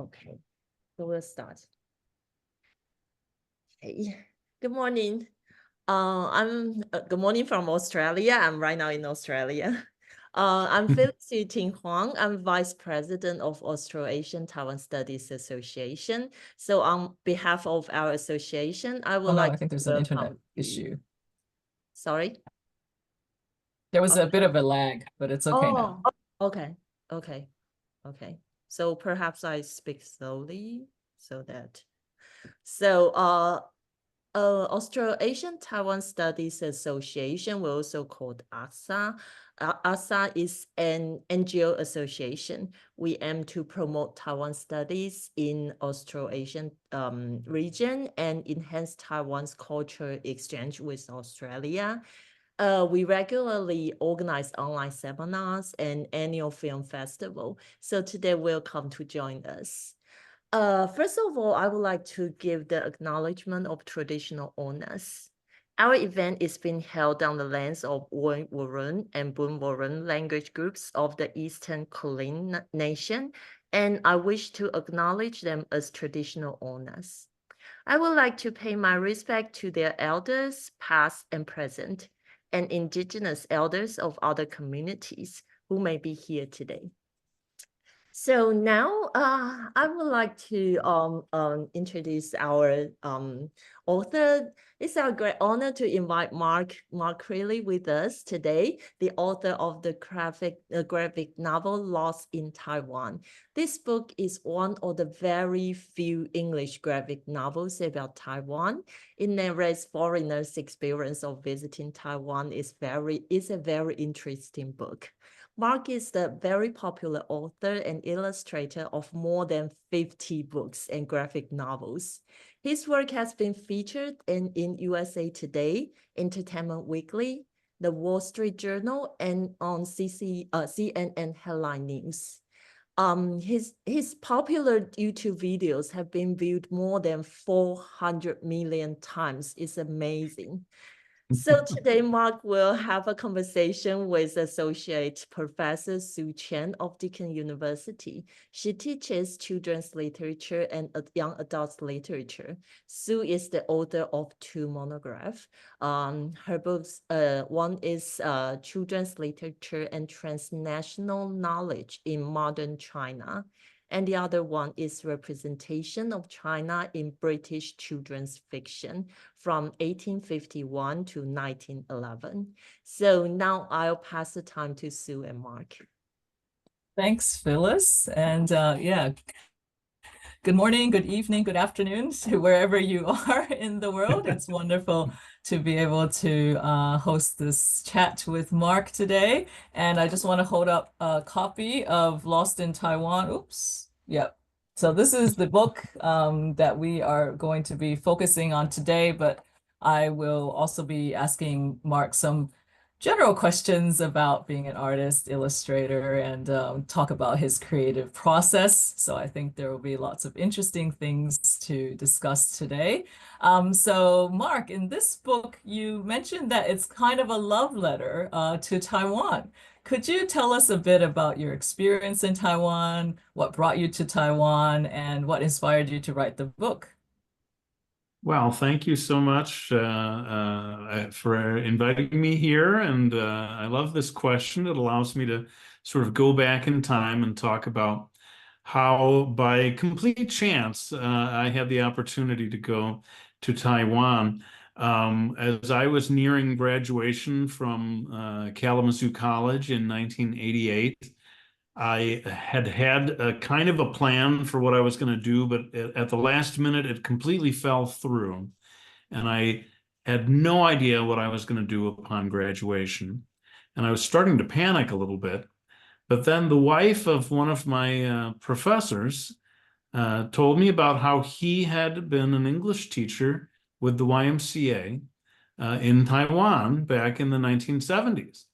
Okay, so we'll start. Hey, good morning. Good morning from Australia. I'm right now in Australia. I'm Felicity Huang. I'm Vice President of Australasian Taiwan Studies Association. So on behalf of our association, I would Oh no, like I think there's to an welcome internet issue. Sorry? There was a bit of a lag, but it's okay now. Okay, okay, okay. So perhaps I speak slowly so that. Australasian Taiwan Studies Association, we also called ASA. ASA is an NGO association. We aim to promote Taiwan studies in Australasian region and enhance Taiwan's cultural exchange with Australia. We regularly organize online seminars and annual film festival. So today, welcome to join us. First of all, I would like to give the acknowledgement of traditional owners. Our event is being held on the lands of Woiwurrung Wurrung and Boon Wurrung language groups of the Eastern Kulin Nation, and I wish to acknowledge them as traditional owners. I would like to pay my respect to their elders, past and present, and indigenous elders of other communities who may be here today. So now I would like to introduce our author. It's our great honor to invite Mark Crilley with us today, the author of the graphic novel Lost in Taiwan. This book is one of the very few English graphic novels about Taiwan. It narrates foreigners' experience of visiting Taiwan. It's a very interesting book. Mark is the very popular author and illustrator of more than 50 books and graphic novels. His work has been featured in USA Today, Entertainment Weekly, The Wall Street Journal, and on CNN Headline News. His popular YouTube videos have been viewed more than 400 million times. It's amazing. So today, Mark will have a conversation with Associate Professor Chen of Deakin University. She teaches children's literature and young adult literature. Sue is the author of 2 monographs. Her books, one is Children's Literature and Transnational Knowledge in Modern China, and the other one is Representation of China in British Children's Fiction from 1851 to 1911. So now I'll pass the time to Sue and Mark. Thanks, Phyllis. And yeah, good morning, good evening, good afternoon to wherever you are in the world. It's wonderful to be able to host this chat with Mark today. And I just want to hold up a copy of Lost in Taiwan. Oops. Yep. So this is the book that we are going to be focusing on today, but I will also be asking Mark some general questions about being an artist, illustrator, and talk about his creative process. So I think there will be lots of interesting things to discuss today. So Mark, in this book, you mentioned that it's kind of a love letter to Taiwan. Could you tell us a bit about your experience in Taiwan, what brought you to Taiwan, and what inspired you to write the book? Well, thank you so much for inviting me here. And I love this question. It allows me to sort of go back in time and talk about how, by complete chance, I had the opportunity to go to Taiwan. As I was nearing graduation from Kalamazoo College in 1988, I had a kind of a plan for what I was going to do, but at the last minute, it completely fell through. And I had no idea what I was going to do upon graduation. And I was starting to panic a little bit. But then the wife of one of my professors told me about how he had been an English teacher with the YMCA in Taiwan back in the 1970s.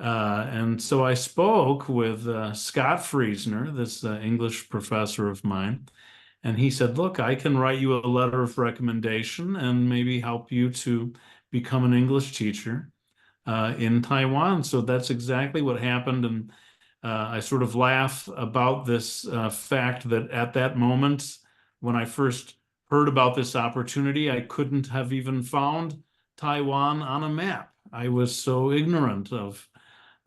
And so I spoke with Scott Friesner, this English professor of mine, and he said, look, I can write you a letter of recommendation and maybe help you to become an English teacher in Taiwan. So that's exactly what happened. And I sort of laugh about this fact that at that moment, when I first heard about this opportunity, I couldn't have even found Taiwan on a map. I was so ignorant of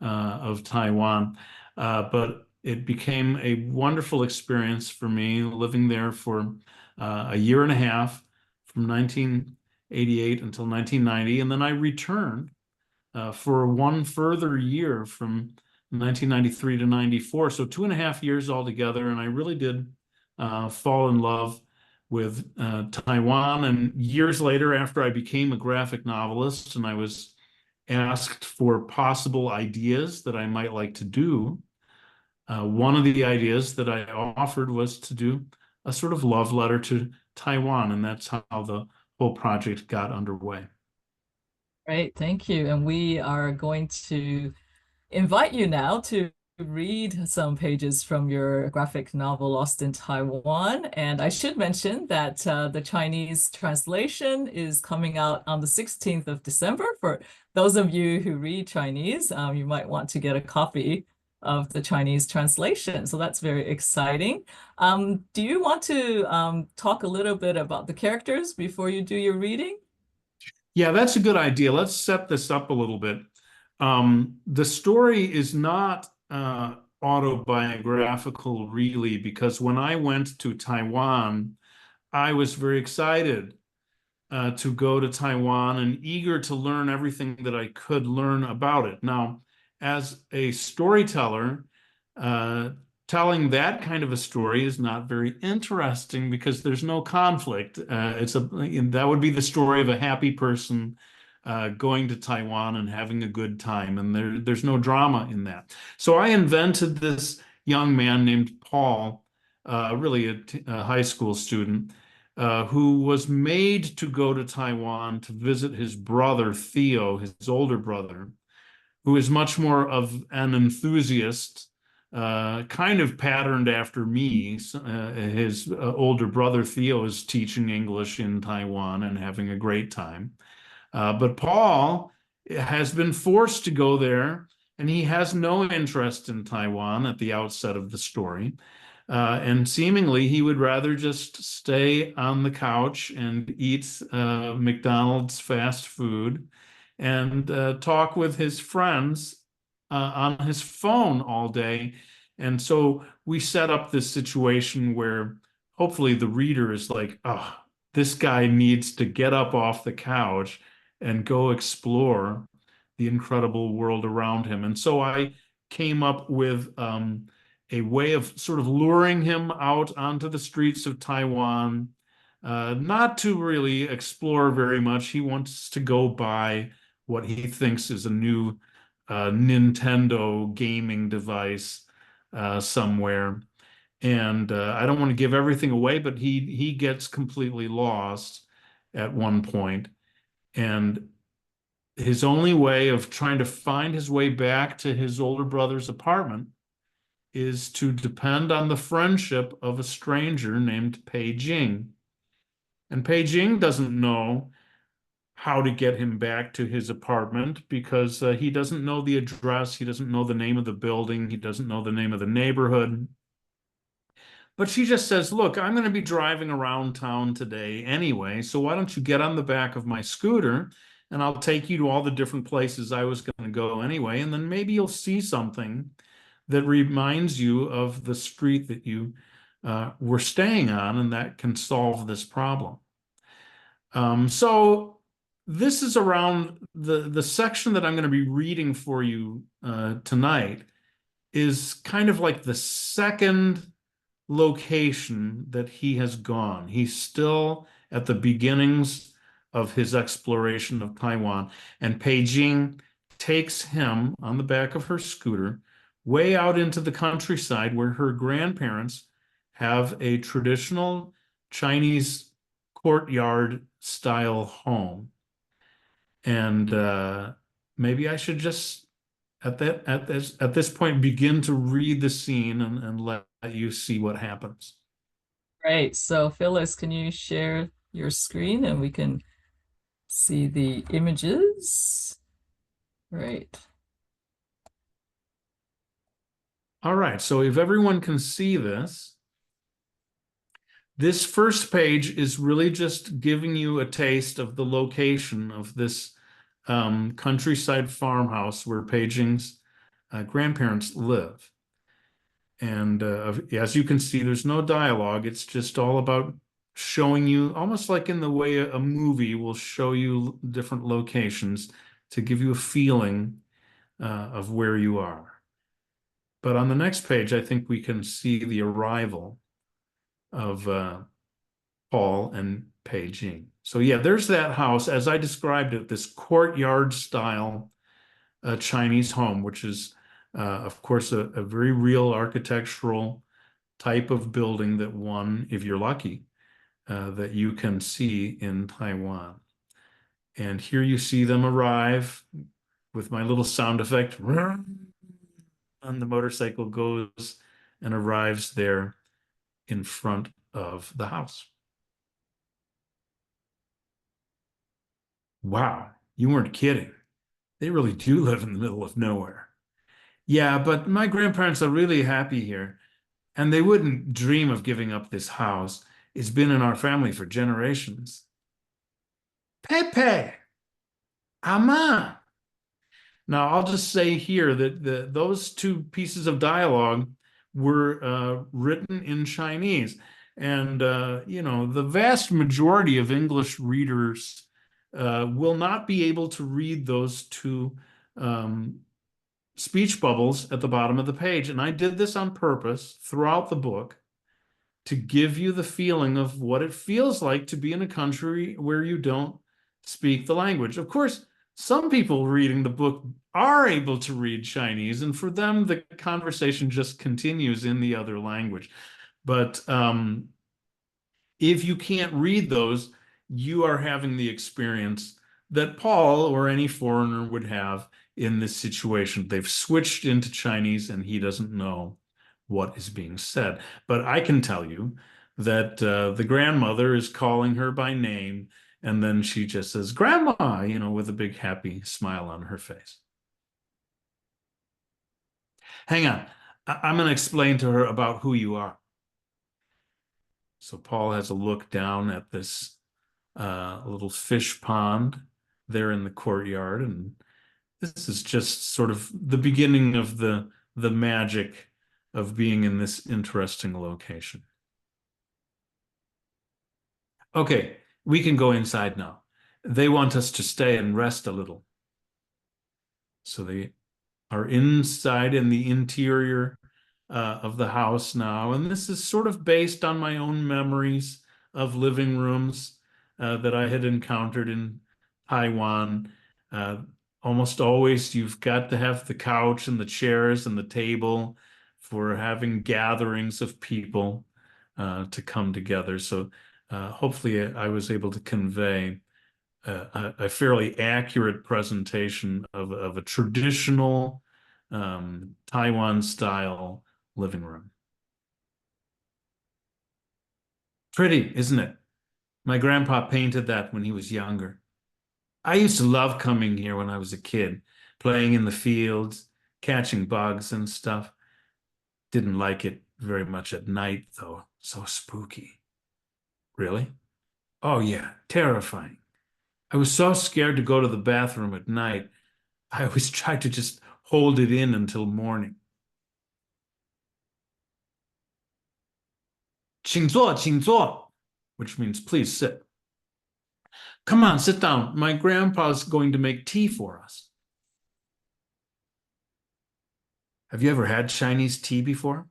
Taiwan. But it became a wonderful experience for me living there for a year and a half from 1988 until 1990. And then I returned for one further year from 1993 to 94. So 2.5 years altogether. And I really did fall in love with Taiwan. And years later, after I became a graphic novelist and I was asked for possible ideas that I might like to do, one of the ideas that I offered was to do a sort of love letter to Taiwan. And that's how the whole project got underway. Great, thank you. And we are going to invite you now to read some pages from your graphic novel Lost in Taiwan. And I should mention that the Chinese translation is coming out on the 16th of December. For those of you who read Chinese, you might want to get a copy of the Chinese translation. So that's very exciting. Do you want to talk a little bit about the characters before you do your reading? Yeah, that's a good idea. Let's set this up a little bit. The story is not autobiographical, really, because when I went to Taiwan, I was very excited to go to Taiwan and eager to learn everything that I could learn about it. Now, as a storyteller, uh, telling that kind of a story is not very interesting because there's no conflict. That would be the story of a happy person going to Taiwan and having a good time, and there's no drama in that. So I invented this young man named Paul, really a high school student, who was made to go to Taiwan to visit his brother, Theo, his older brother, who is much more of an enthusiast, kind of patterned after me. His older brother, Theo, is teaching English in Taiwan and having a great time. But Paul has been forced to go there, and he has no interest in Taiwan at the outset of the story. And seemingly, he would rather just stay on the couch and eat McDonald's fast food and talk with his friends on his phone all day. And so we set up this situation where hopefully the reader is like, oh, this guy needs to get up off the couch and go explore the incredible world around him. And so I came up with a way of sort of luring him out onto the streets of Taiwan, not to really explore very much. He wants to go buy what he thinks is a new Nintendo gaming device somewhere. And I don't want to give everything away, but he gets completely lost at one point. And his only way of trying to find his way back to his older brother's apartment is to depend on the friendship of a stranger named Pei Jing. And Pei Jing doesn't know how to get him back to his apartment because he doesn't know the address, he doesn't know the name of the building, he doesn't know the name of the neighborhood. But she just says, look, I'm going to be driving around town today anyway, so why don't you get on the back of my scooter and I'll take you to all the different places I was going to go anyway, and then maybe you'll see something that reminds you of the street that you were staying on, and that can solve this problem. So this is around the section that I'm going to be reading for you tonight is kind of like the second location that he has gone. He's still at the beginnings of his exploration of Taiwan, and Pei Jing takes him on the back of her scooter way out into the countryside where her grandparents have a traditional Chinese courtyard style home. And maybe I should just at this point begin to read the scene and let you see what happens. Great. So Phyllis, can you share your screen and we can see the images? Great. All right, so if everyone can see this, this first page is really just giving you a taste of the location of this countryside farmhouse where Paging's grandparents live. And as you can see, there's no dialogue. It's just all about showing you, almost like in the way a movie will show you different locations to give you a feeling of where you are. But on the next page, I think we can see the arrival of Paul and Peijing. So yeah, there's that house, as I described it, this courtyard style Chinese home, which is, of course, a very real architectural type of building that one, if you're lucky, that you can see in Taiwan. And here you see them arrive with my little sound effect. And the motorcycle goes and arrives there in front of the house. Wow, you weren't kidding. They really do live in the middle of nowhere. Yeah, but my grandparents are really happy here, and they wouldn't dream of giving up this house. It's been in our family for generations. Pepe, Ama. Now, I'll just say here that those two pieces of dialogue were written in Chinese. And, the vast majority of English readers will not be able to read those two speech bubbles at the bottom of the page. And I did this on purpose throughout the book to give you the feeling of what it feels like to be in a country where you don't speak the language. Of course, some people reading the book are able to read Chinese, and for them, the conversation just continues in the other language. But if you can't read those, you are having the experience that Paul or any foreigner would have in this situation. They've switched into Chinese and he doesn't know what is being said. But I can tell you that the grandmother is calling her by name, and then she just says, "Grandma," with a big happy smile on her face. Hang on. I'm going to explain to her about who you are. So Paul has a look down at this little fish pond there in the courtyard, and this is just sort of the beginning of the magic of being in this interesting location. Okay, we can go inside now. They want us to stay and rest a little. So they are inside in the interior of the house now. And this is sort of based on my own memories of living rooms that I had encountered in Taiwan. Almost always you've got to have the couch and the chairs and the table for having gatherings of people to come together. So hopefully I was able to convey a fairly accurate presentation of a traditional Taiwan-style living room. Pretty, isn't it? My grandpa painted that when he was younger. I used to love coming here when I was a kid, playing in the fields, catching bugs and stuff. Didn't like it very much at night, though. So spooky. Really? Oh, yeah, terrifying. I was so scared to go to the bathroom at night. I always tried to just hold it in until morning. 请坐, 请坐, which means please sit. Come on, sit down. My grandpa's going to make tea for us. Have you ever had Chinese tea before?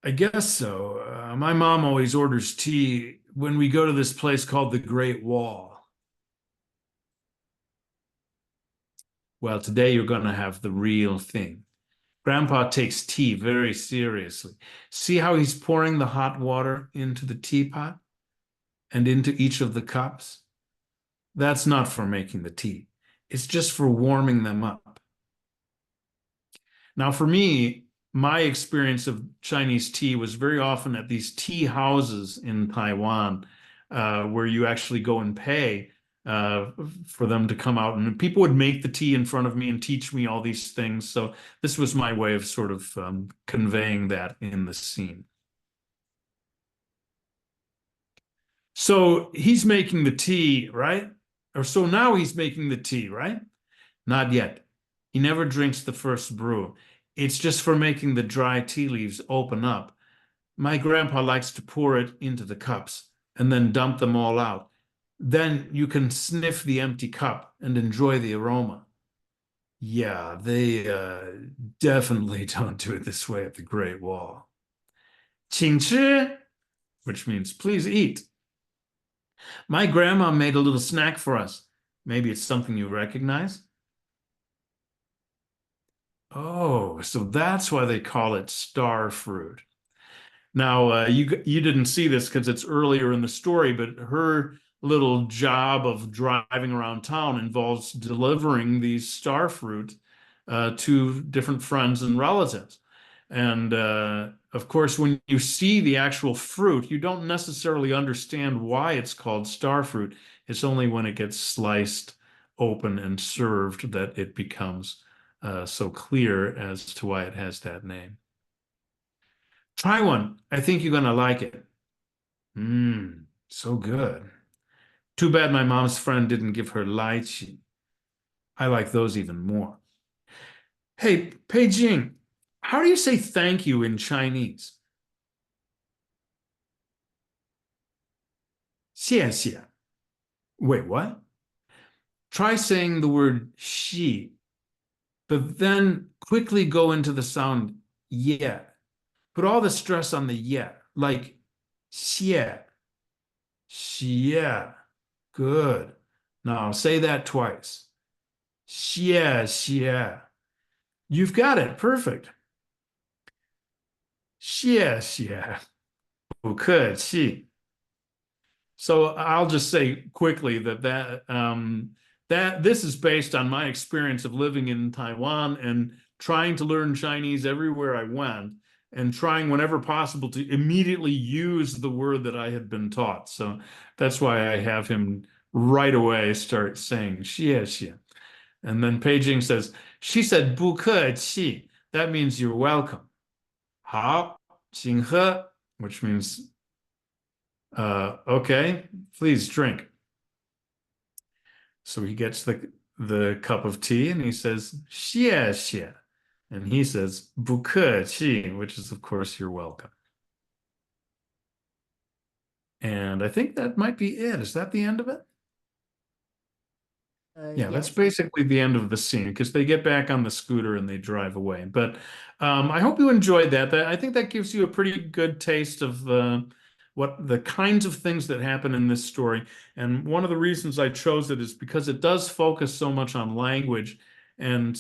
I guess so. My mom always orders tea when we go to this place called the Great Wall. Well, today you're going to have the real thing. Grandpa takes tea very seriously. See how he's pouring the hot water into the teapot and into each of the cups? That's not for making the tea. It's just for warming them up. Now, for me, my experience of Chinese tea was very often at these tea houses in Taiwan, where you actually go and pay uh, for them to come out, and people would make the tea in front of me and teach me all these things. So this was my way of sort of conveying that in the scene. So he's making the tea, right? Or so now he's making the tea, right? Not yet. He never drinks the first brew. It's just for making the dry tea leaves open up. My grandpa likes to pour it into the cups and then dump them all out. Then you can sniff the empty cup and enjoy the aroma. Yeah, they definitely don't do it this way at the Great Wall. 请吃, which means please eat. My grandma made a little snack for us. Maybe it's something you recognize? Oh, so that's why they call it star fruit. Now, you didn't see this because it's earlier in the story, but her little job of driving around town involves delivering these star fruit to different friends and relatives. And of course, when you see the actual fruit, you don't necessarily understand why it's called star fruit. It's only when it gets sliced open and served that it becomes so clear as to why it has that name. Try one. I think you're gonna like it. Mmm, so good. Too bad my mom's friend didn't give her lychee. I like those even more. Hey, Peijing, how do you say thank you in Chinese? 谢谢. Wait, what? Try saying the word she, but then quickly go into the sound yeah. Put all the stress on the yeah, like 谢, 谢. Good. Now say that twice. 谢谢. You've got it. Perfect. 谢谢. 不客气. So I'll just say quickly that this is based on my experience of living in Taiwan and trying to learn Chinese everywhere I went and trying whenever possible to immediately use the word that I had been taught. So that's why I have him right away start saying 谢谢. And then Peijing says, she said 不客气. That means you're welcome. 好,请喝, which means okay, please drink. So he gets the cup of tea and he says, 谢谢. And he says, 不客气, which is, of course, you're welcome. And I think that might be it. Is that the end of it? Yeah, that's Yes. basically the end of the scene because they get back on the scooter and they drive away. But I hope you enjoyed that. I think that gives you a pretty good taste of what the kinds of things that happen in this story. And one of the reasons I chose it is because it does focus so much on language. And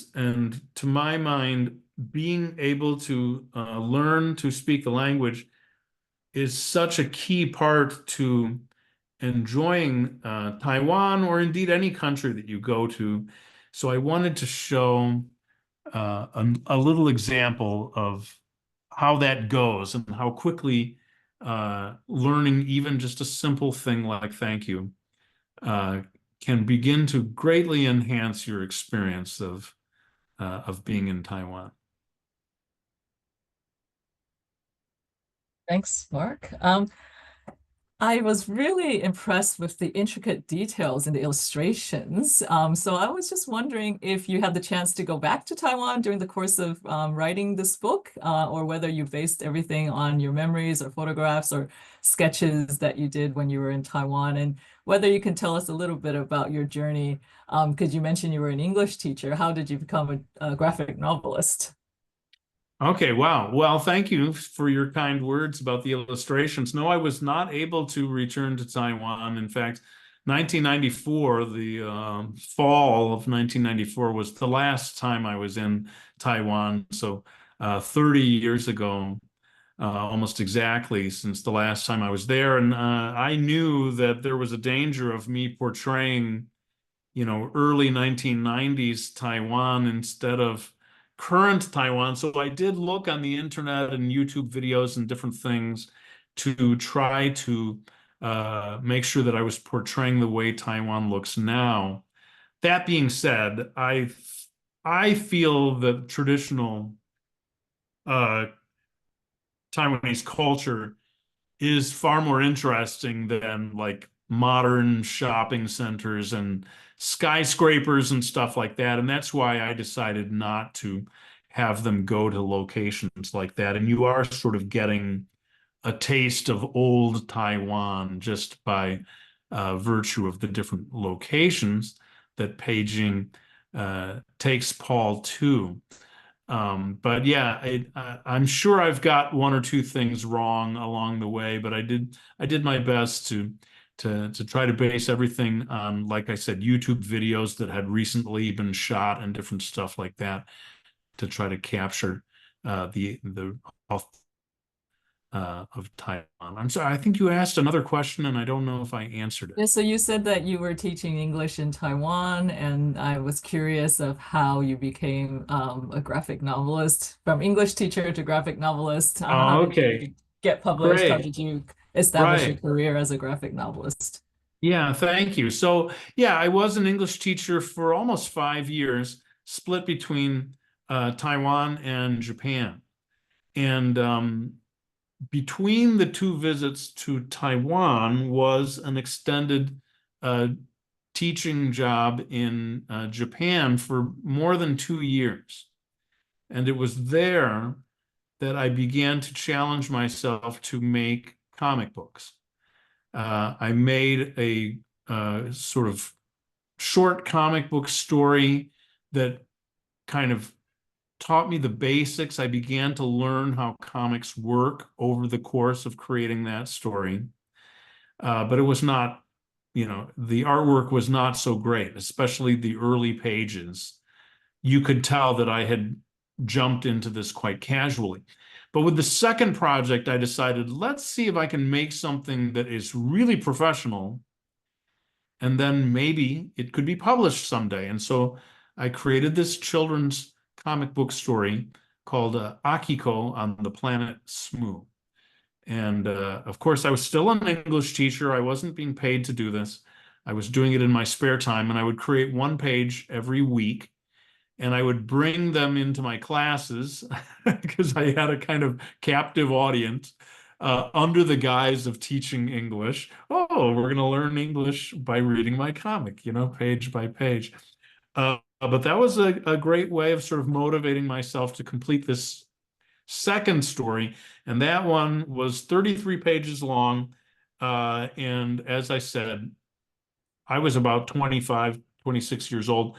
to my mind, being able to learn to speak the language is such a key part to enjoying Taiwan or indeed any country that you go to. So I wanted to show a little example of how that goes and how quickly learning even just a simple thing like thank you can begin to greatly enhance your experience of being in Taiwan. Thanks, Mark. I was really impressed with the intricate details in the illustrations. So I was just wondering if you had the chance to go back to Taiwan during the course of writing this book, or whether you based everything on your memories or photographs or sketches that you did when you were in Taiwan, and whether you can tell us a little bit about your journey, because you mentioned you were an English teacher. How did you become a graphic novelist? Okay, wow. Well, thank you for your kind words about the illustrations. No, I was not able to return to Taiwan. In fact, 1994, the fall of 1994 was the last time I was in Taiwan. So 30 years ago, almost exactly since the last time I was there. And I knew that there was a danger of me portraying, early 1990s Taiwan instead of current Taiwan. So I did look on the internet and YouTube videos and different things to try to make sure that I was portraying the way Taiwan looks now. That being said, I feel that traditional Taiwanese culture is far more interesting than like modern shopping centers and skyscrapers and stuff like that. And that's why I decided not to have them go to locations like that. And you are sort of getting a taste of old Taiwan just by virtue of the different locations that Beijing takes Paul to. But yeah, I'm sure I've got one or two things wrong along the way, but I did my best to try to base everything on, like I said, YouTube videos that had recently been shot and different stuff like that to try to capture the of Taiwan. I'm sorry, I think you asked another question and I don't know if I answered Yeah, it. so you said that you were teaching English in Taiwan, and I was curious of how you became a graphic novelist, from English teacher to graphic novelist. How Oh, did okay, you get published? How great. did you establish your Right. career as a graphic novelist? Yeah, thank you. So, yeah, I was an English teacher for almost 5 years, split between Taiwan and Japan. And between the two visits to Taiwan was an extended uh, teaching job in Japan for more than 2 years. And it was there that I began to challenge myself to make comic books. I made a sort of short comic book story that kind of taught me the basics. I began to learn how comics work over the course of creating that story. But it was not, the artwork was not so great, especially the early pages. You could tell that I had jumped into this quite casually. But with the second project, I decided, let's see if I can make something that is really professional, and then maybe it could be published someday. And so I created this children's comic book story called Akiko on the Planet Smoo. And of course, I was still an English teacher. I wasn't being paid to do this. I was doing it in my spare time, and I would create one page every week and I would bring them into my classes because I had a kind of captive audience under the guise of teaching English. Oh, we're going to learn English by reading my comic, page by page. But that was a great way of sort of motivating myself to complete this second story. And that one was 33 pages long. And as I said, I was about 25, 26 years old.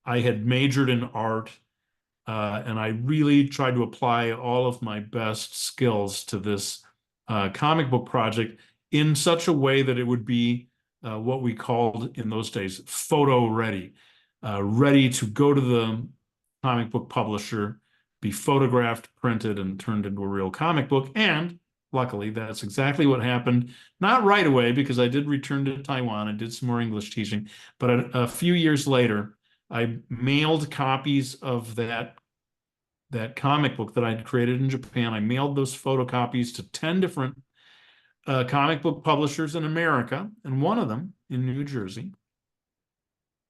I had majored in art, and I really tried to apply all of my best skills to this comic book project in such a way that it would be what we called in those days photo ready, ready to go to the comic book publisher, be photographed, printed, and turned into a real comic book. And luckily, that's exactly what happened. Not right away, because I did return to Taiwan and did some more English teaching, but a few years later, I mailed copies of that comic book that I'd created in Japan. I mailed those photocopies to 10 different comic book publishers in America, and one of them in New Jersey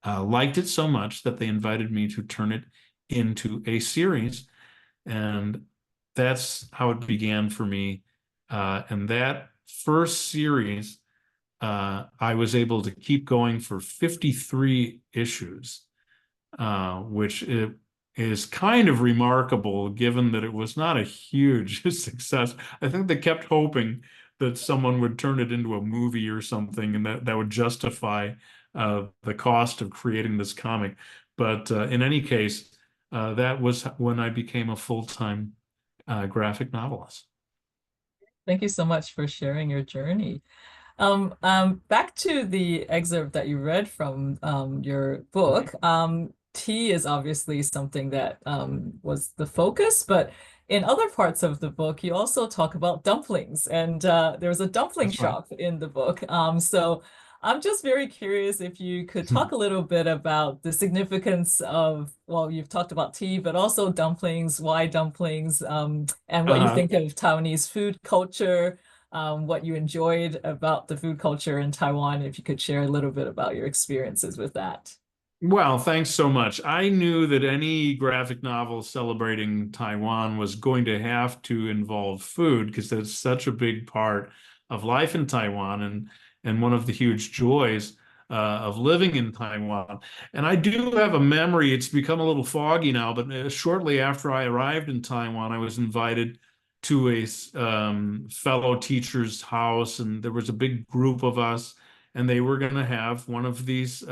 liked it so much that they invited me to turn it into a series. And that's how it began for me. And that first series, I was able to keep going for 53 issues, which is kind of remarkable given that it was not a huge success. I think they kept hoping that someone would turn it into a movie or something, and that would justify the cost of creating this comic. But in any case, that was when I became a full-time graphic novelist. Thank you so much for sharing your journey. Back to the excerpt that you read from your book. Tea is obviously something that was the focus, but in other parts of the book, you also talk about dumplings, and there was a dumpling That's right. shop in the book. So I'm just very curious if you could talk a little bit about the significance of, well, you've talked about tea, but also dumplings, why dumplings, and what you think of Taiwanese food culture. what you enjoyed about the food culture in Taiwan, if you could share a little bit about your experiences with that. Well, thanks so much. I knew that any graphic novel celebrating Taiwan was going to have to involve food because that's such a big part of life in Taiwan and one of the huge joys of living in Taiwan. And I do have a memory, it's become a little foggy now, but shortly after I arrived in Taiwan, I was invited to a fellow teacher's house, and there was a big group of us, and they were going to have one of these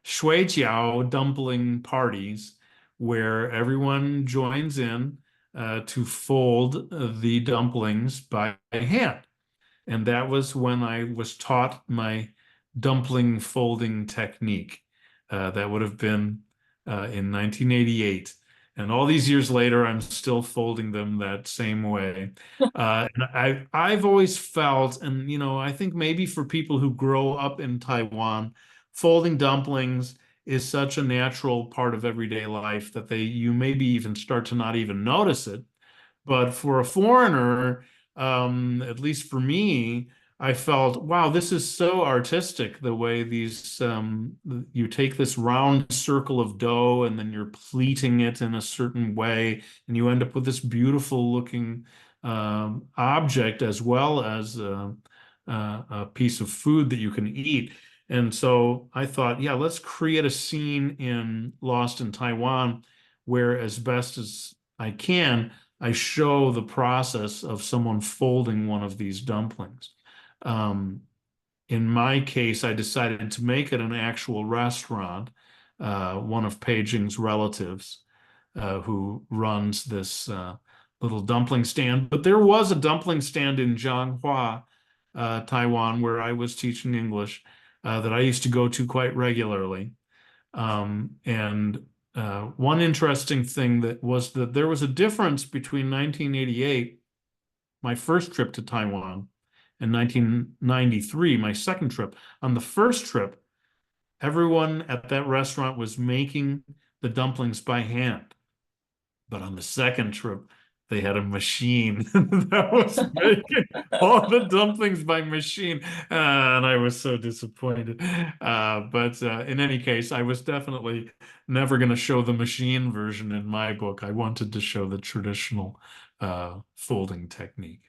shui jiao dumpling parties where everyone joins in to fold the dumplings by hand. And that was when I was taught my dumpling folding technique. That would have been in 1988. And all these years later, I'm still folding them that same way. And I've always felt, and I think maybe for people who grow up in Taiwan, folding dumplings is such a natural part of everyday life that you maybe even start to not even notice it. But for a foreigner, at least for me, I felt, wow, this is so artistic, the way you take this round circle of dough and then you're pleating it in a certain way, and you end up with this beautiful looking object as well as a piece of food that you can eat. And so I thought, yeah, let's create a scene in Lost in Taiwan where, as best as I can, I show the process of someone folding one of these dumplings. Um, in my case, I decided to make it an actual restaurant. One of Peijing's relatives, who runs this little dumpling stand. But there was a dumpling stand in Jianghua, Taiwan, where I was teaching English, that I used to go to quite regularly. And one interesting thing that was that there was a difference between 1988, my first trip to Taiwan, and 1993, my second trip. On the first trip, everyone at that restaurant was making the dumplings by hand. But on the second trip, they had a machine that was making all the dumplings by machine. And I was so disappointed. But in any case, I was definitely never going to show the machine version in my book. I wanted to show the traditional folding technique.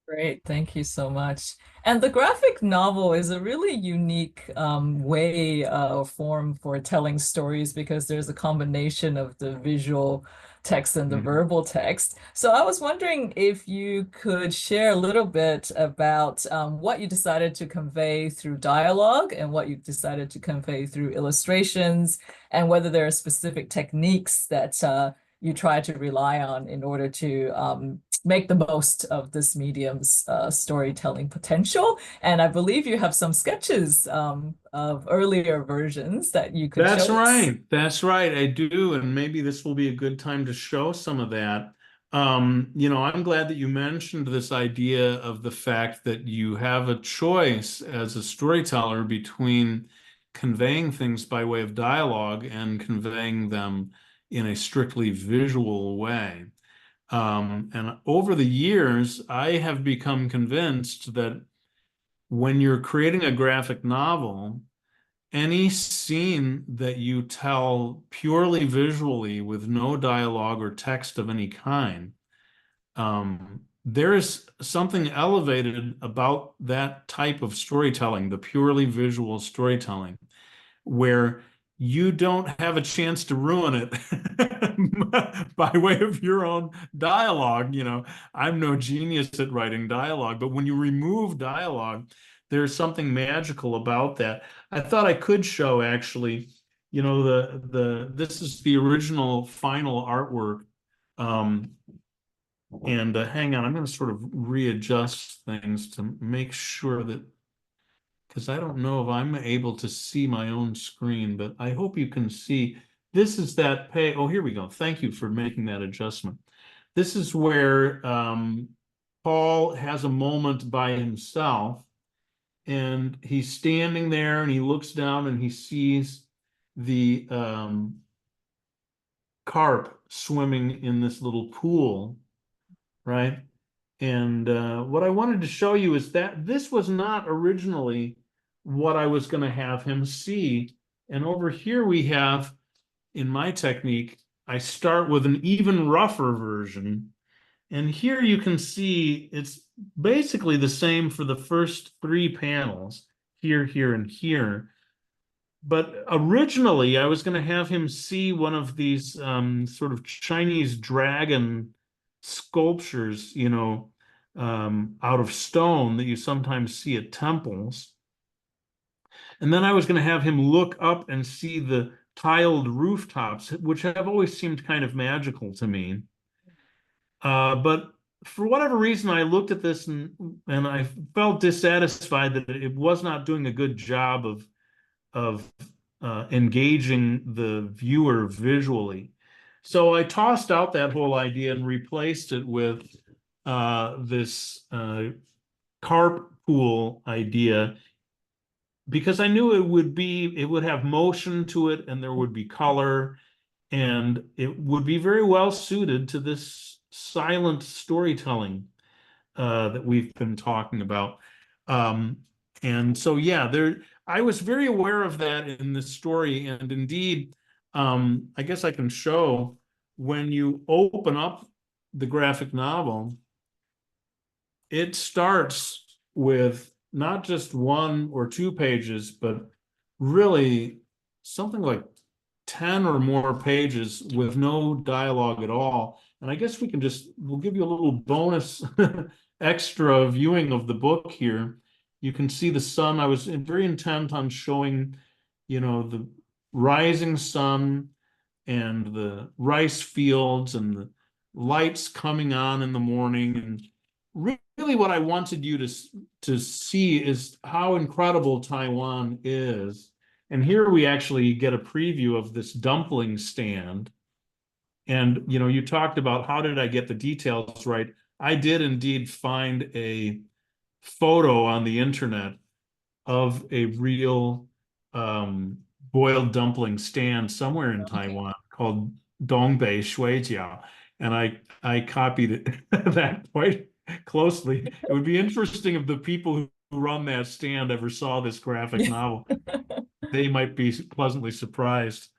Great, thank you so much. And the graphic novel is a really unique way or form for telling stories because there's a combination of the visual text and the verbal text. So I was wondering if you could share a little bit about what you decided to convey through dialogue and what you decided to convey through illustrations, and whether there are specific techniques that you try to rely on in order to make the most of this medium's storytelling potential. And I believe you have some sketches of earlier versions that you could That's show us. right. That's right. I do. And maybe this will be a good time to show some of that. I'm glad that you mentioned this idea of the fact that you have a choice as a storyteller between conveying things by way of dialogue and conveying them in a strictly visual way. And over the years, I have become convinced that when you're creating a graphic novel, any scene that you tell purely visually with no dialogue or text of any kind, there is something elevated about that type of storytelling, the purely visual storytelling, where you don't have a chance to ruin it by way of your own dialogue. I'm no genius at writing dialogue, but when you remove dialogue, there's something magical about that. I thought I could show actually, this is the original final artwork. And hang on, I'm going to sort of readjust things to make sure that, because I don't know if I'm able to see my own screen, but I hope you can see. This is that page. Oh, here we go. Thank you for making that adjustment. This is where Paul has a moment by himself, and he's standing there and he looks down and he sees the carp swimming in this little pool, right? And what I wanted to show you is that this was not originally what I was going to have him see. And over here we have, in my technique, I start with an even rougher version. And here you can see it's basically the same for the first 3 panels, here, here, and here. But originally, I was going to have him see one of these sort of Chinese dragon sculptures, out of stone that you sometimes see at temples. And then I was going to have him look up and see the tiled rooftops, which have always seemed kind of magical to me. But for whatever reason, I looked at this and I felt dissatisfied that it was not doing a good job of engaging the viewer visually. So I tossed out that whole idea and replaced it with this carpool idea, because I knew it would have motion to it and there would be color, and it would be very well suited to this silent storytelling that we've been talking about. And so, yeah, I was very aware of that in this story. And indeed, I guess I can show when you open up the graphic novel, it starts with not just 1 or 2 pages, but really something like 10 or more pages with no dialogue at all. And I guess we'll give you a little bonus extra viewing of the book here. You can see the sun. I was very intent on showing, the rising sun and the rice fields and the lights coming on in the morning. And really what I wanted you to see is how incredible Taiwan is. And here we actually get a preview of this dumpling stand. And, you talked about how did I get the details right? I did indeed find a photo on the internet of a real boiled dumpling stand somewhere in Taiwan called Dongbei Shuijiao. And I copied it that quite closely. It would be interesting if the people who run that stand ever saw this graphic novel. They might be pleasantly surprised.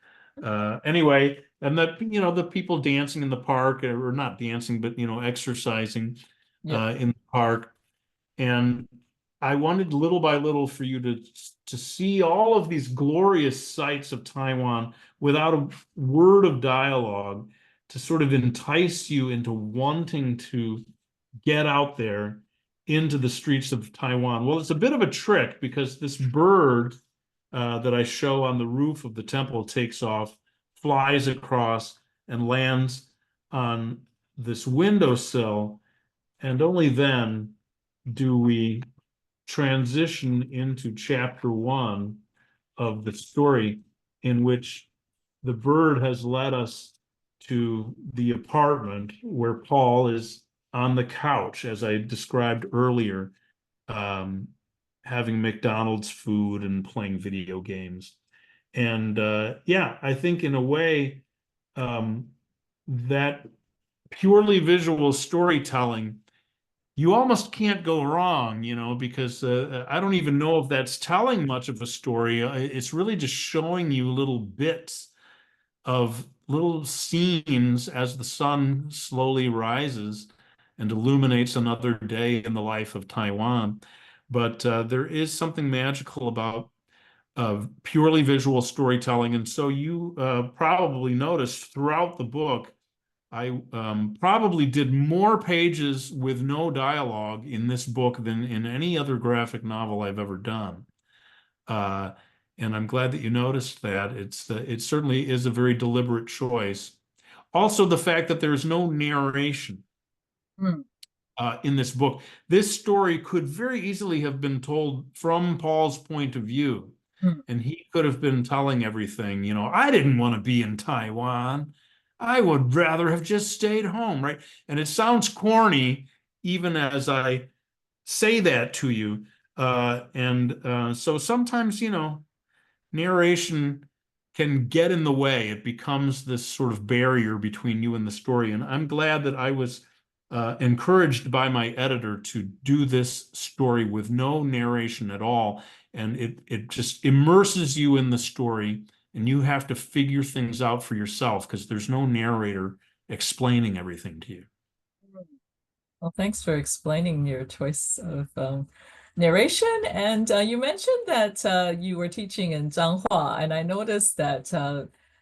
Anyway, and the people dancing in the park, or not dancing, but exercising in the park. And I wanted little by little for you to see all of these glorious sights of Taiwan without a word of dialogue, to sort of entice you into wanting to get out there into the streets of Taiwan. Well, it's a bit of a trick, because this bird that I show on the roof of the temple takes off, flies across, and lands on this windowsill. And only then do we transition into chapter 1 of the story, in which the bird has led us to the apartment where Paul is on the couch, as I described earlier, having McDonald's food and playing video games. And yeah, I think in a way that purely visual storytelling, you almost can't go wrong, because I don't even know if that's telling much of a story. It's really just showing you little bits of little scenes as the sun slowly rises and illuminates another day in the life of Taiwan. But there is something magical about purely visual storytelling. And so you probably noticed throughout the book, I probably did more pages with no dialogue in this book than in any other graphic novel I've ever done. And I'm glad that you noticed that. It certainly is a very deliberate choice. Also, the fact that there's no narration in this book. This story could very easily have been told from Paul's point of view. And he could have been telling everything, I didn't want to be in Taiwan. I would rather have just stayed home, right? And it sounds corny even as I say that to you. So sometimes, narration can get in the way. It becomes this sort of barrier between you and the story. And I'm glad that I was encouraged by my editor to do this story with no narration at all. And it just immerses you in the story, and you have to figure things out for yourself because there's no narrator explaining everything to you. Well, thanks for explaining your choice of narration. And you mentioned that you were teaching in Zhanghua, and I noticed that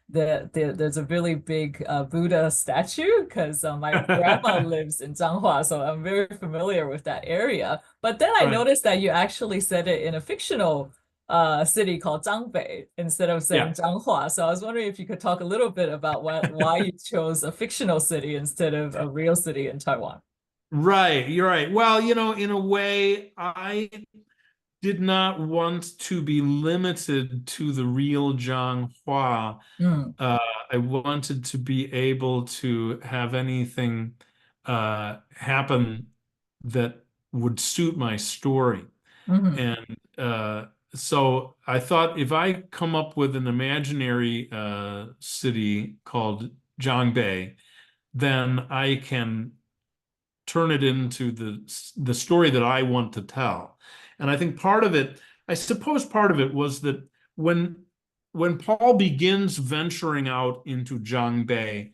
there's a really big Buddha statue because my grandma lives in Zhanghua, so I'm very familiar with that area. But then I Right. noticed that you actually said it in a fictional city called Zhangbei instead of saying Zhanghua. So I was wondering if you could talk a little bit about why you chose a fictional city instead of a real city in Taiwan. Right, you're right. Well, in a way, I did not want to be limited to the real Zhanghua. Mm, I wanted to be able to have anything happen that would suit my story. mhm, And so I thought if I come up with an imaginary city called Zhangbei, then I can turn it into the story that I want to tell. And I think I suppose part of it was that when when Paul begins venturing out into Zhangbei,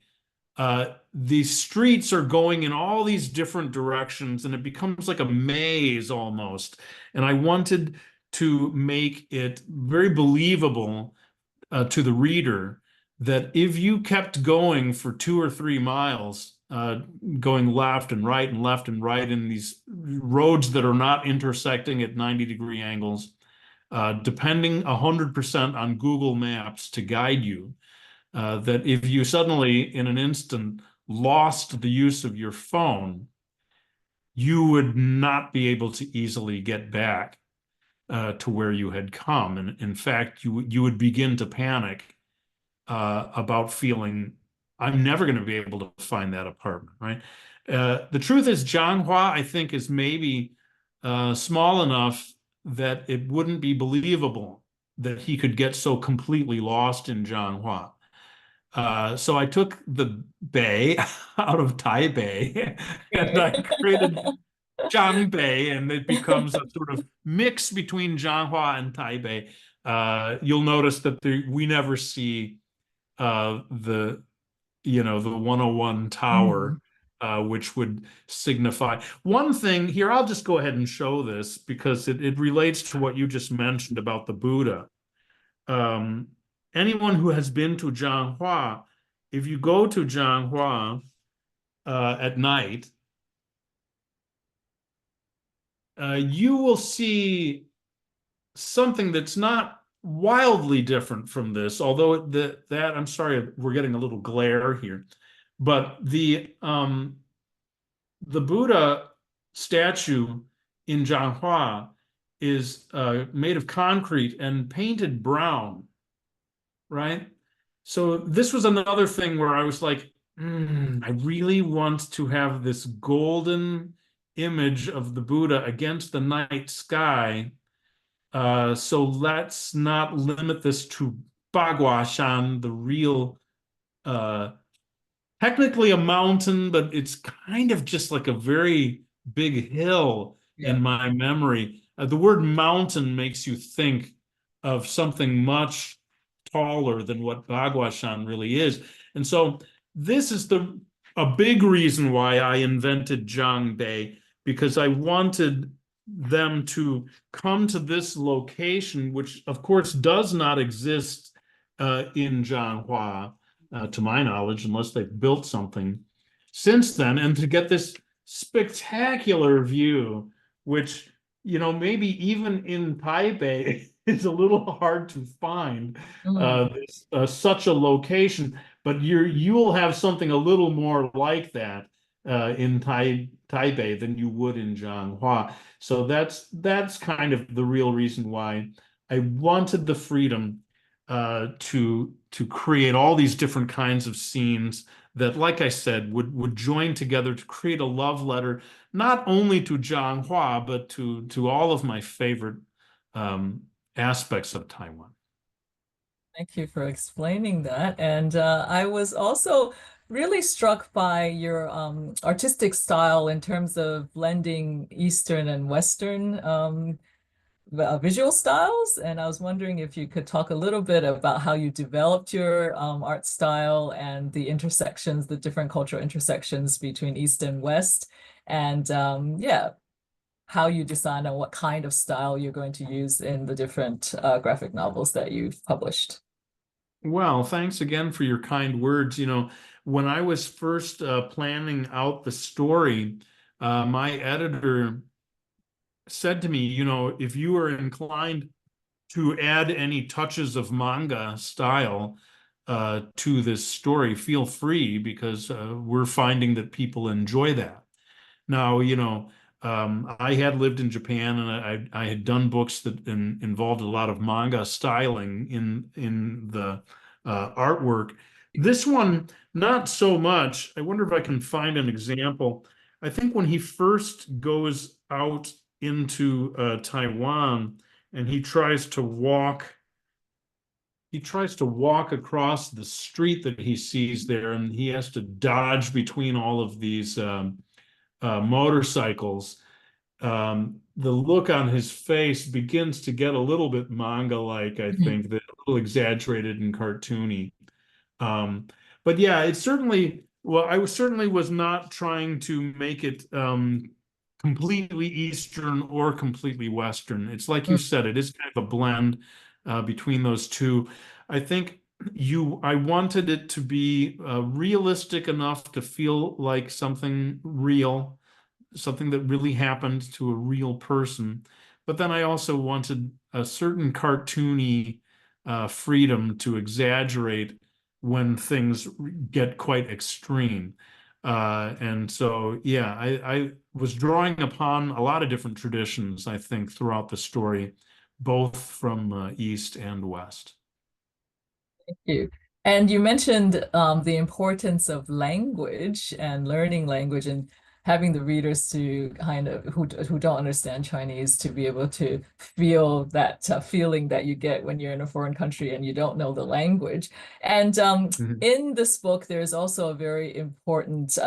these streets are going in all these different directions, and it becomes like a maze almost. And I wanted to make it very believable to the reader that if you kept going for 2 or 3 miles, going left and right and left and right in these roads that are not intersecting at 90-degree angles, depending 100% on Google Maps to guide you, that if you suddenly, in an instant, lost the use of your phone, you would not be able to easily get back to where you had come. And in fact, you would begin to panic about feeling, I'm never going to be able to find that apartment, right? The truth is, Zhanghua, I think, is maybe small enough that it wouldn't be believable that he could get so completely lost in Zhanghua. So I took the bay out of Taipei and okay. I created Zhangbei, and it becomes a sort of mix between Zhanghua and Taipei. You'll notice that we never see the the 101 tower, Mm, which would signify one thing here. I'll just go ahead and show this because it relates to what you just mentioned about the Buddha. Um, Anyone who has been to Zhanghua, if you go to Zhanghua at night, you will see something that's not wildly different from this, although that I'm sorry, we're getting a little glare here, but the Buddha statue in Zhanghua is made of concrete and painted brown, right? So this was another thing where I was like, I really want to have this golden image of the Buddha against the night sky. So let's not limit this to Baguashan, the real, uh, technically a mountain, but it's kind of just like a very big hill yeah. in my memory. The word mountain makes you think of something much taller than what Baguashan really is. And so this is a big reason why I invented Zhangbei, because I wanted them to come to this location, which of course does not exist in Zhanghua, to my knowledge, unless they've built something since then, and to get this spectacular view, which, maybe even in Taipei is a little hard to find Mm, such a location, but you will have something a little more like that in Taipei than you would in Zhanghua. So that's kind of the real reason why I wanted the freedom to create all these different kinds of scenes that, like I said, would join together to create a love letter, not only to Zhanghua, but to all of my favorite um, aspects of Taiwan. thank you for explaining that. And I was also really struck by your artistic style in terms of blending Eastern and Western visual styles. And I was wondering if you could talk a little bit about how you developed your art style and the intersections, the different cultural intersections between East and West. And yeah, how you decide on what kind of style you're going to use in the different graphic novels that you've published. Well, thanks again for your kind words. When I was first planning out the story, my editor said to me, if you are inclined to add any touches of manga style to this story, feel free, because we're finding that people enjoy that. Now, I had lived in Japan, and I had done books that involved a lot of manga styling in the artwork. This one, not so much. I wonder if I can find an example. I think when he first goes out into Taiwan and he tries to walk across the street that he sees there, and he has to dodge between all of these motorcycles. The look on his face begins to get a little bit manga-like, I think, a little exaggerated and cartoony. But yeah, I certainly was not trying to make it completely Eastern or completely Western. It's like you said, it is kind of a blend between those two. I think I wanted it to be realistic enough to feel like something real, something that really happened to a real person. But then I also wanted a certain cartoony freedom to exaggerate when things get quite extreme. And so, yeah, I was drawing upon a lot of different traditions, I think, throughout the story, both from East and West. Thank you. And you mentioned the importance of language and learning language and having the readers to kind of who don't understand Chinese to be able to feel that feeling that you get when you're in a foreign country and you don't know the language. And in this book, there's also a very important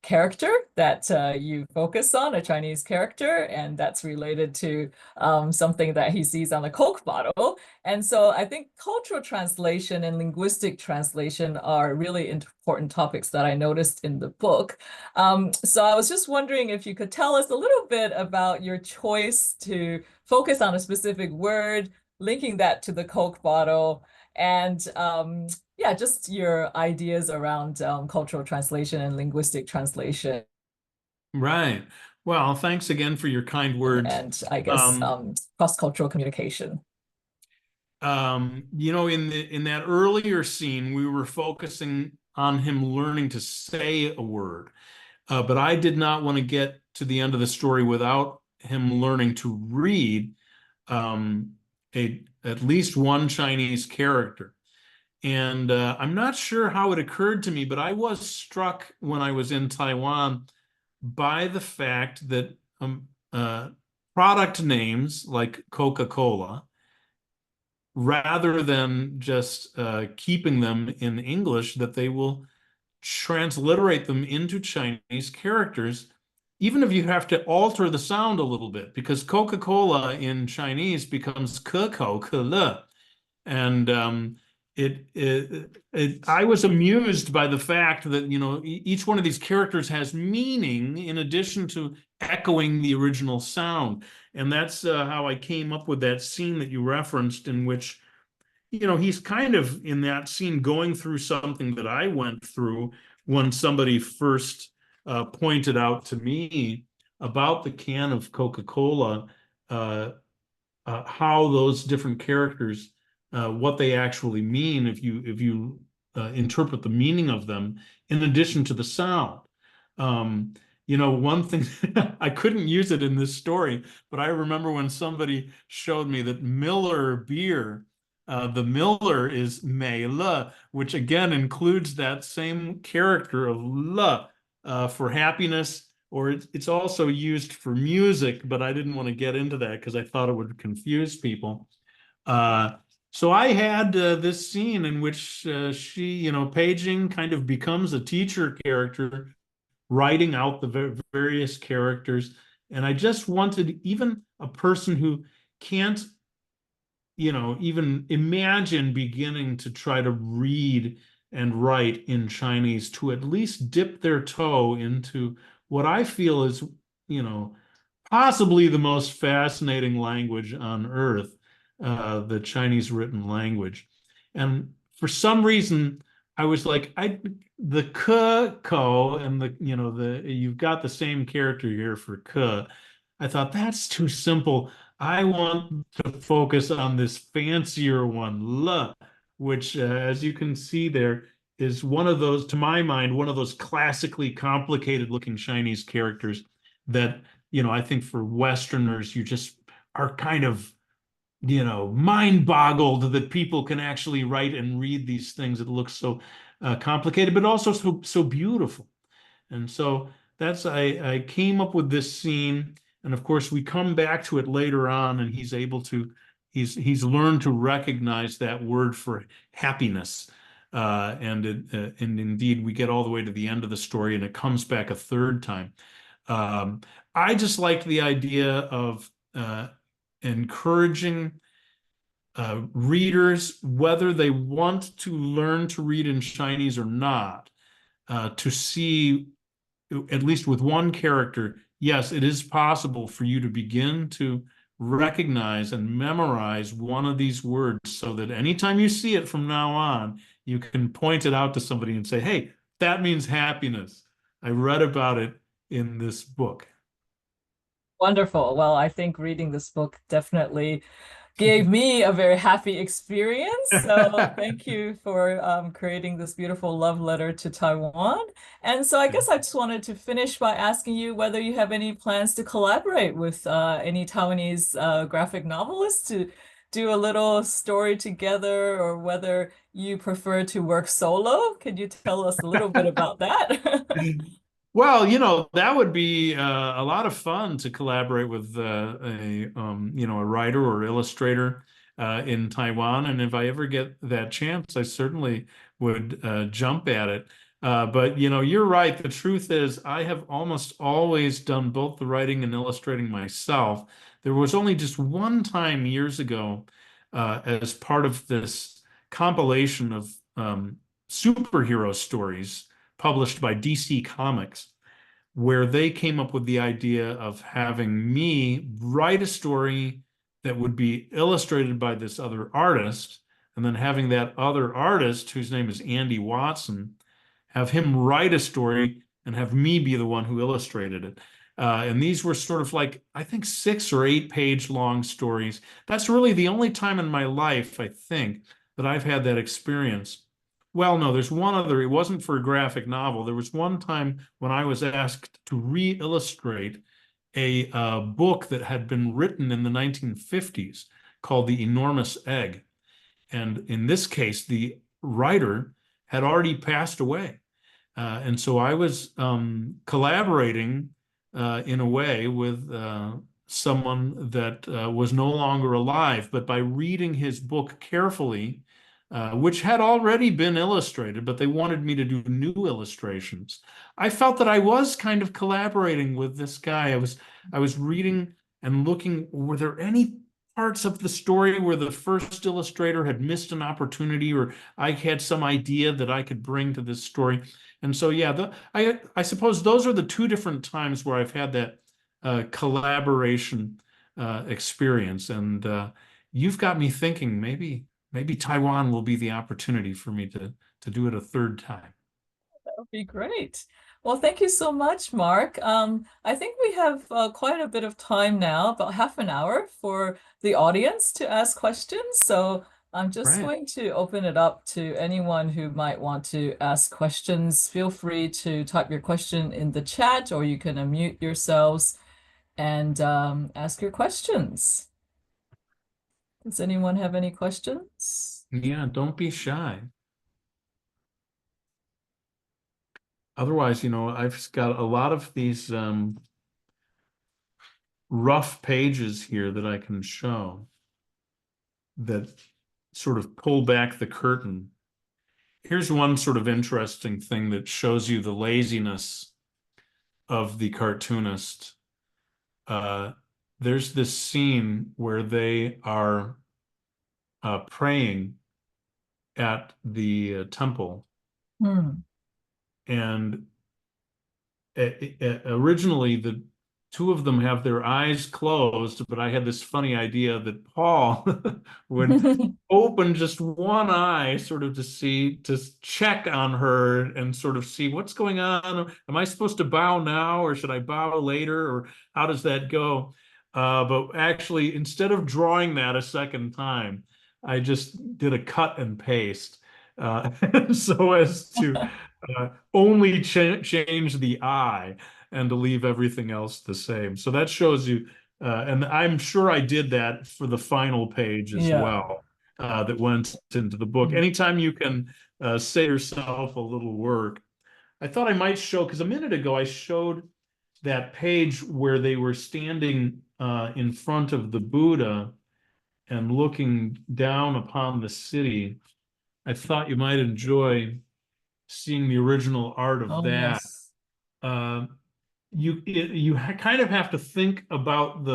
character that you focus on, a Chinese character, and that's related to something that he sees on a Coke bottle. And so I think cultural translation and linguistic translation are really important topics that I noticed in the book. So I was just wondering if you could tell us a little bit about your choice to focus on a specific word, linking that to the Coke bottle, and yeah, just your ideas around cultural translation and linguistic translation. Right. Well, thanks again for your kind words. And I guess cross-cultural communication. In that earlier scene, we were focusing on him learning to say a word, but I did not want to get to the end of the story without him learning to read at least one Chinese character. And I'm not sure how it occurred to me, but I was struck when I was in Taiwan by the fact that product names like Coca-Cola, rather than just keeping them in English, that they will transliterate them into Chinese characters, even if you have to alter the sound a little bit, because Coca-Cola in Chinese becomes 可口可乐. And I was amused by the fact that, each one of these characters has meaning in addition to echoing the original sound. And that's how I came up with that scene that you referenced, in which, he's kind of in that scene going through something that I went through when somebody first pointed out to me about the can of Coca-Cola, how those different characters, what they actually mean if you interpret the meaning of them in addition to the sound. One thing, I couldn't use it in this story, but I remember when somebody showed me that Miller beer, the Miller is Mei Le, which again includes that same character of Le for happiness, or it's also used for music, but I didn't want to get into that because I thought it would confuse people. So I had this scene in which she, Pei Jing kind of becomes a teacher character, writing out the various characters. And I just wanted even a person who can't, even imagine beginning to try to read and write in Chinese to at least dip their toe into what I feel is, you know, possibly the most fascinating language on earth, the Chinese written language. And for some reason, I was like, the ke ko and you've got the same character here for ke. I thought that's too simple. I want to focus on this fancier one, le, which, as you can see there, is one of those, to my mind, one of those classically complicated looking Chinese characters that, I think for Westerners, you just are kind of, mind boggled that people can actually write and read these things that look so complicated, but also so beautiful. And so I came up with this scene, and of course we come back to it later on, and he's learned to recognize that word for happiness. And indeed, we get all the way to the end of the story, and it comes back a third time. Um, I just liked the idea of encouraging readers, whether they want to learn to read in Chinese or not, to see, at least with one character, yes, it is possible for you to begin to recognize and memorize one of these words so that anytime you see it from now on, you can point it out to somebody and say, hey, that means happiness. I read about it in this book. Wonderful. Well, I think reading this book definitely gave me a very happy experience. So thank you for creating this beautiful love letter to Taiwan. And so I guess I just wanted to finish by asking you whether you have any plans to collaborate with any Taiwanese graphic novelists to do a little story together, or whether you prefer to work solo. Could you tell us a little bit about that? Well, that would be a lot of fun to collaborate with a writer or illustrator in Taiwan. And if I ever get that chance, I certainly would jump at it. But, you're right. The truth is, I have almost always done both the writing and illustrating myself. There was only just one time years ago, as part of this compilation of superhero stories published by DC Comics, where they came up with the idea of having me write a story that would be illustrated by this other artist, and then having that other artist, whose name is Andy Watson, have him write a story and have me be the one who illustrated it. And these were sort of like, I think, 6 or 8 page long stories. That's really the only time in my life, I think, that I've had that experience. Well, no, there's one other. It wasn't for a graphic novel. There was one time when I was asked to re-illustrate a book that had been written in the 1950s called The Enormous Egg. And in this case, the writer had already passed away. And so I was collaborating in a way with someone that was no longer alive. But by reading his book carefully, which had already been illustrated, but they wanted me to do new illustrations, I felt that I was kind of collaborating with this guy. I was reading and looking, were there any parts of the story where the first illustrator had missed an opportunity, or I had some idea that I could bring to this story? And so, yeah, I suppose those are the two different times where I've had that collaboration experience. And you've got me thinking maybe Taiwan will be the opportunity for me to do it a third time. That would be great. Well, thank you so much, Mark. I think we have quite a bit of time now, about half an hour for the audience to ask questions. So I'm just Right. going to open it up to anyone who might want to ask questions. Feel free to type your question in the chat, or you can unmute yourselves and ask your questions. Does anyone have any questions? Yeah, don't be shy. Otherwise, I've got a lot of these rough pages here that I can show that sort of pull back the curtain. Here's one sort of interesting thing that shows you the laziness of the cartoonist. There's this scene where they are praying at the temple, and originally the two of them have their eyes closed, but I had this funny idea that Paul would open just one eye sort of to check on her and sort of see what's going on. Am I supposed to bow now, or should I bow later, or how does that go? But actually, instead of drawing that a second time, I just did a cut and paste so as to only change the eye and to leave everything else the same. So that shows you, and I'm sure I did that for the final page as well, that went into the book. Anytime you can save yourself a little work. I thought I might show, because a minute ago I showed that page where they were standing in front of the Buddha and looking down upon the city. I thought you might enjoy seeing the original art of that. Yes. You kind of have to think about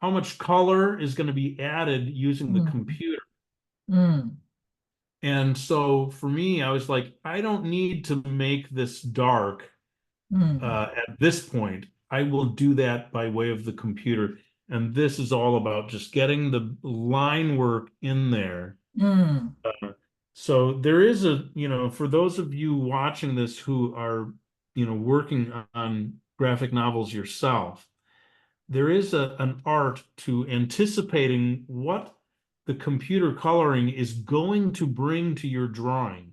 how much color is going to be added using the computer. And so for me, I was like, I don't need to make this dark at this point. I will do that by way of the computer. And this is all about just getting the line work in there. So there is for those of you watching this who are, working on graphic novels yourself, there is an art to anticipating what the computer coloring is going to bring to your drawing,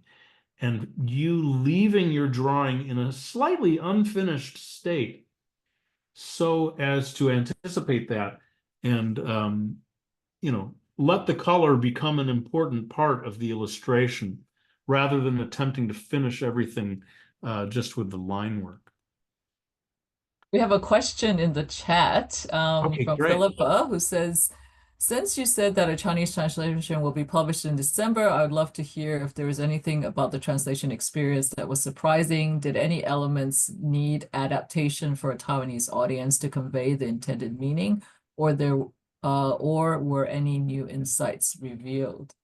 and you leaving your drawing in a slightly unfinished state so as to anticipate that and, let the color become an important part of the illustration rather than attempting to finish everything just with the line work. We have a question in the chat Okay, from great. Philippa, who says, since you said that a Chinese translation will be published in December, I would love to hear if there was anything about the translation experience that was surprising. Did any elements need adaptation for a Taiwanese audience to convey the intended meaning, or were any new insights revealed?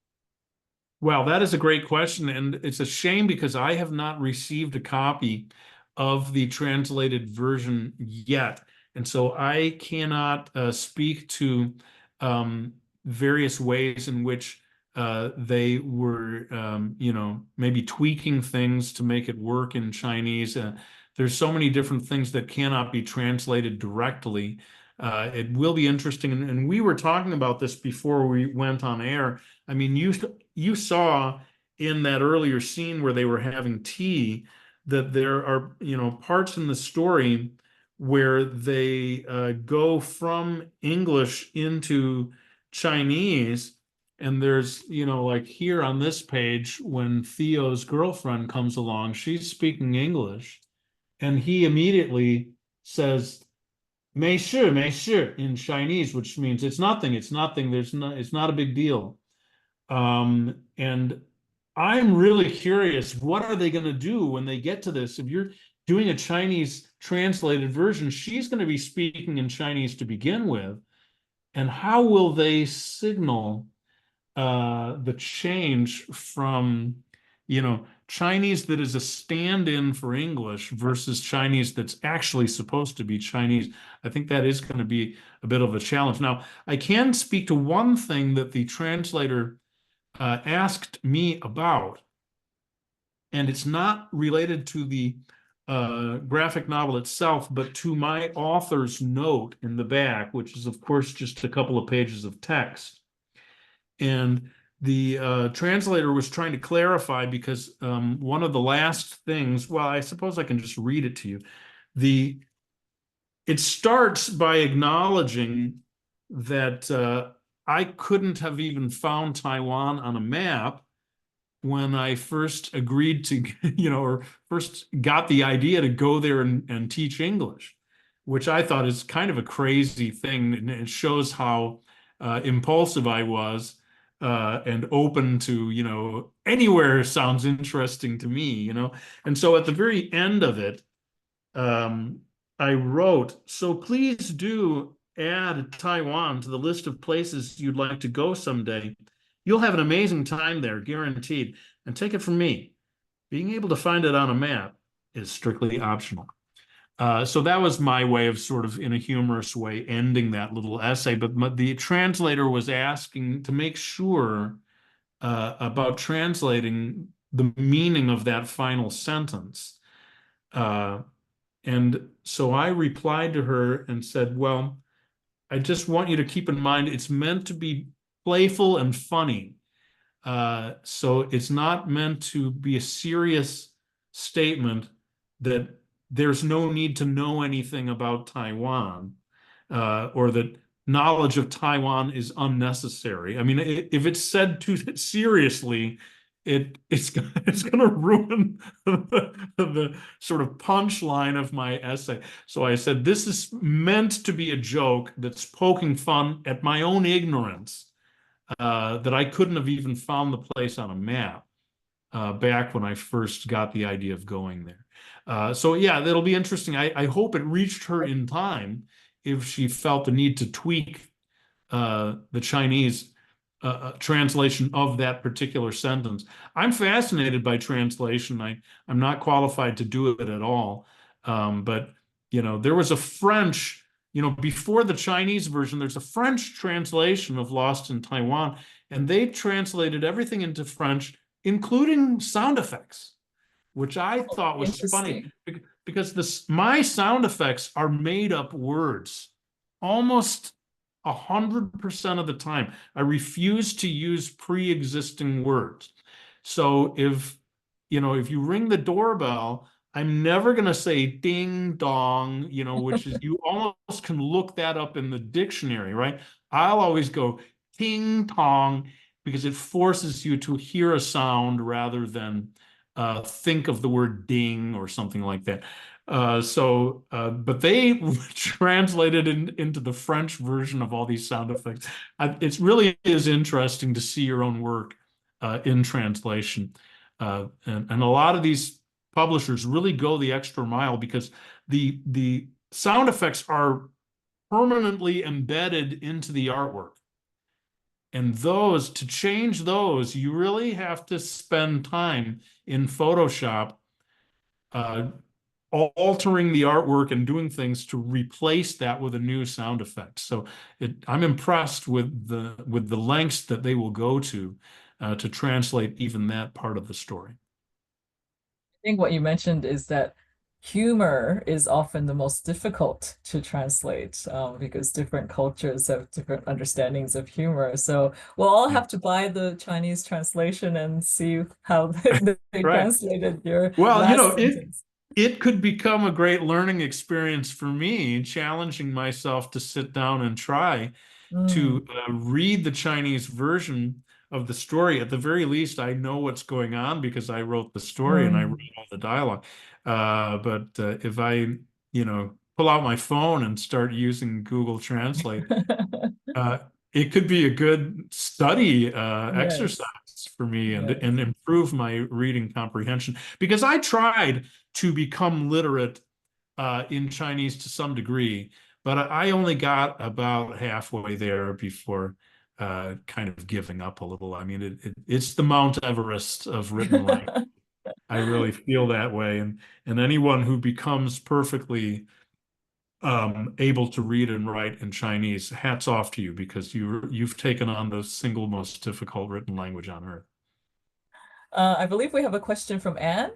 Well, that is a great question, and it's a shame because I have not received a copy of the translated version yet. And so I cannot speak to various ways in which they were, maybe tweaking things to make it work in Chinese. There's so many different things that cannot be translated directly. It will be interesting. And we were talking about this before we went on air. I mean, you saw in that earlier scene where they were having tea that there are, parts in the story where they go from English into Chinese. And there's, like here on this page, when Theo's girlfriend comes along, she's speaking English, and he immediately says, 没事, 没事 in Chinese, which means it's nothing, it's nothing, it's not a big deal. And I'm really curious, what are they going to do when they get to this? If you're doing a Chinese translated version, she's going to be speaking in Chinese to begin with. And how will they signal the change from, Chinese that is a stand-in for English versus Chinese that's actually supposed to be Chinese? I think that is going to be a bit of a challenge. Now, I can speak to one thing that the translator asked me about, and it's not related to the graphic novel itself, but to my author's note in the back, which is, of course, just a couple of pages of text. And the translator was trying to clarify because one of the last things, well, I suppose I can just read it to you. It starts by acknowledging that I couldn't have even found Taiwan on a map when I first agreed to, or first got the idea to go there and teach English, which I thought is kind of a crazy thing. And it shows how impulsive I was and open to, anywhere sounds interesting to me. And so at the very end of it, I wrote, so please do add Taiwan to the list of places you'd like to go someday. You'll have an amazing time there, guaranteed. And take it from me, being able to find it on a map is strictly optional. So that was my way of sort of in a humorous way ending that little essay. But the translator was asking to make sure about translating the meaning of that final sentence. And so I replied to her and said, well, I just want you to keep in mind it's meant to be playful and funny. So it's not meant to be a serious statement that there's no need to know anything about Taiwan, or that knowledge of Taiwan is unnecessary. I mean, if it's said too seriously, it's going to ruin the sort of punchline of my essay. So I said, this is meant to be a joke that's poking fun at my own ignorance, that I couldn't have even found the place on a map back when I first got the idea of going there. So yeah, that'll be interesting. I hope it reached her in time if she felt the need to tweak the Chinese translation of that particular sentence. I'm fascinated by translation. I'm not qualified to do it at all. But, there was a French, before the Chinese version, there's a French translation of Lost in Taiwan, and they translated everything into French, including sound effects, which I thought was funny because my sound effects are made up words almost 100% of the time. I refuse to use pre-existing words. So if you ring the doorbell, I'm never going to say ding dong, which is, you almost can look that up in the dictionary, right? I'll always go ting tong because it forces you to hear a sound rather than think of the word ding or something like that. But they translated into the French version of all these sound effects. It really is interesting to see your own work in translation. And a lot of these publishers really go the extra mile because the sound effects are permanently embedded into the artwork. And to change those, you really have to spend time in Photoshop altering the artwork and doing things to replace that with a new sound effect. So I'm impressed with the lengths that they will go to translate even that part of the story. I think what you mentioned is that humor is often the most difficult to translate, because different cultures have different understandings of humor. So we'll all have to buy the Chinese translation and see how they Right. translated your Well, last sentence. It could become a great learning experience for me, challenging myself to sit down and try to read the Chinese version of the story. At the very least, I know what's going on because I wrote the story and I wrote all the dialogue. But if I, pull out my phone and start using Google Translate, it could be a good study exercise for me and improve my reading comprehension. Because I tried to become literate in Chinese to some degree, but I only got about halfway there before kind of giving up a little. I mean, it's the Mount Everest of written language. I really feel that way. And anyone who becomes perfectly able to read and write in Chinese, hats off to you because you've taken on the single most difficult written language on earth. I believe we have a question from Anne.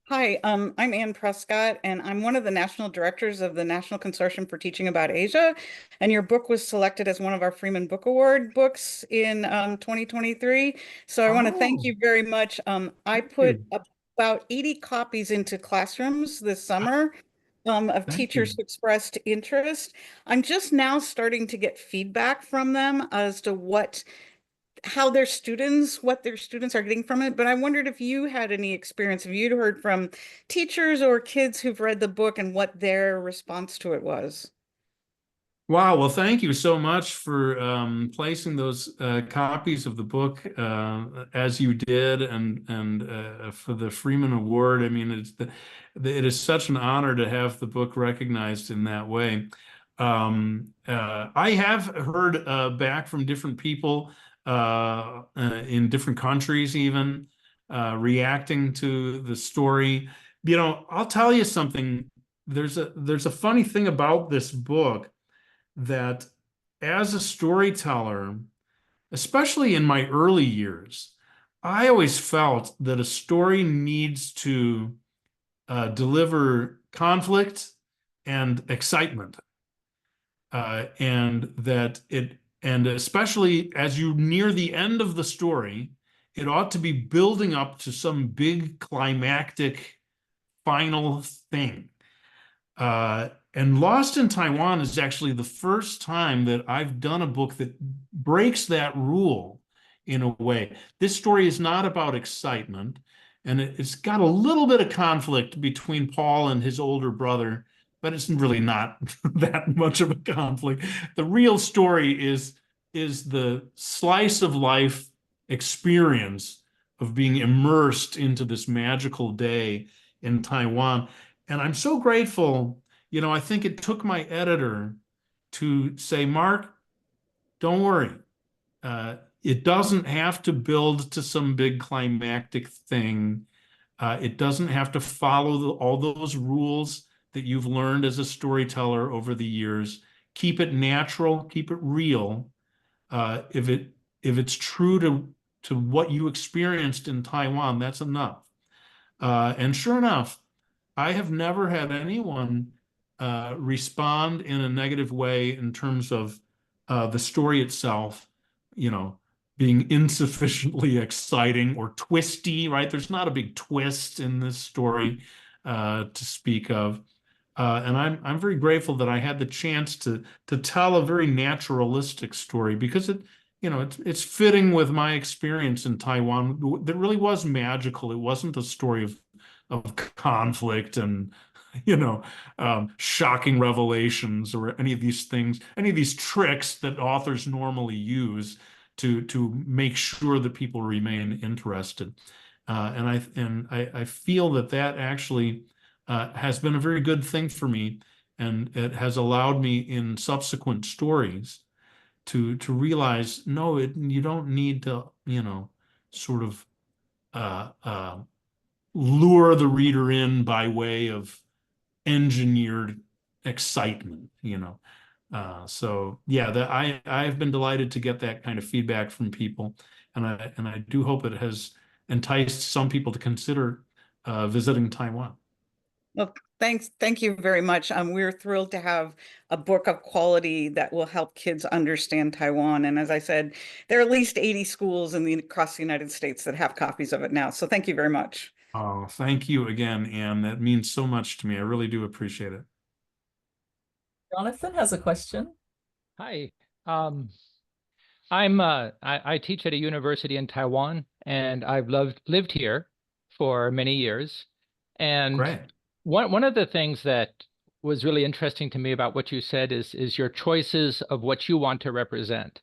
Hi, I'm Ann Prescott, and I'm one of the national directors of the National Consortium for Teaching About Asia. And your book was selected as one of our Freeman Book Award books in 2023. So I want to thank you very much. I put about 80 copies into classrooms this summer of teachers who expressed interest. I'm just now starting to get feedback from them as to what their students are getting from it. But I wondered if you had any experience, if you'd heard from teachers or kids who've read the book and what their response to it was. Wow, well, thank you so much for placing those copies of the book as you did, and for the Freeman Award. I mean, it is such an honor to have the book recognized in that way. I have heard back from different people in different countries, even reacting to the story. You know, I'll tell you something. There's a funny thing about this book that as a storyteller, especially in my early years, I always felt that a story needs to deliver conflict and excitement, and especially as you near the end of the story, it ought to be building up to some big climactic final thing. And Lost in Taiwan is actually the first time that I've done a book that breaks that rule in a way. This story is not about excitement, and it's got a little bit of conflict between Paul and his older brother, but it's really not that much of a conflict. The real story is the slice of life experience of being immersed into this magical day in Taiwan. And I'm so grateful. You know, I think it took my editor to say, Mark, don't worry. It doesn't have to build to some big climactic thing. It doesn't have to follow all those rules that you've learned as a storyteller over the years. Keep it natural, keep it real. If it's true to what you experienced in Taiwan, that's enough. And sure enough, I have never had anyone respond in a negative way in terms of the story itself, you know, being insufficiently exciting or twisty, right? There's not a big twist in this story to speak of. And I'm very grateful that I had the chance to tell a very naturalistic story because it's fitting with my experience in Taiwan. That really was magical. It wasn't a story of conflict and shocking revelations or any of these things, any of these tricks that authors normally use to make sure that people remain interested. And I feel that actually has been a very good thing for me, and it has allowed me in subsequent stories to realize, no, you don't need to, sort of uh, uh, lure the reader in by way of engineered excitement. So yeah, that I've been delighted to get that kind of feedback from people, and I do hope it has enticed some people to consider visiting Taiwan. Well, thank you very much. We're thrilled to have a book of quality that will help kids understand Taiwan. And as I said, there are at least 80 schools across the United States that have copies of it now. So thank you very much. Oh, thank you again, Anne. That means so much to me. I really do appreciate it. Jonathan has a question. Hi. I teach at a university in Taiwan, and I've lived here for many years. And Great. one of the things that was really interesting to me about what you said is your choices of what you want to represent.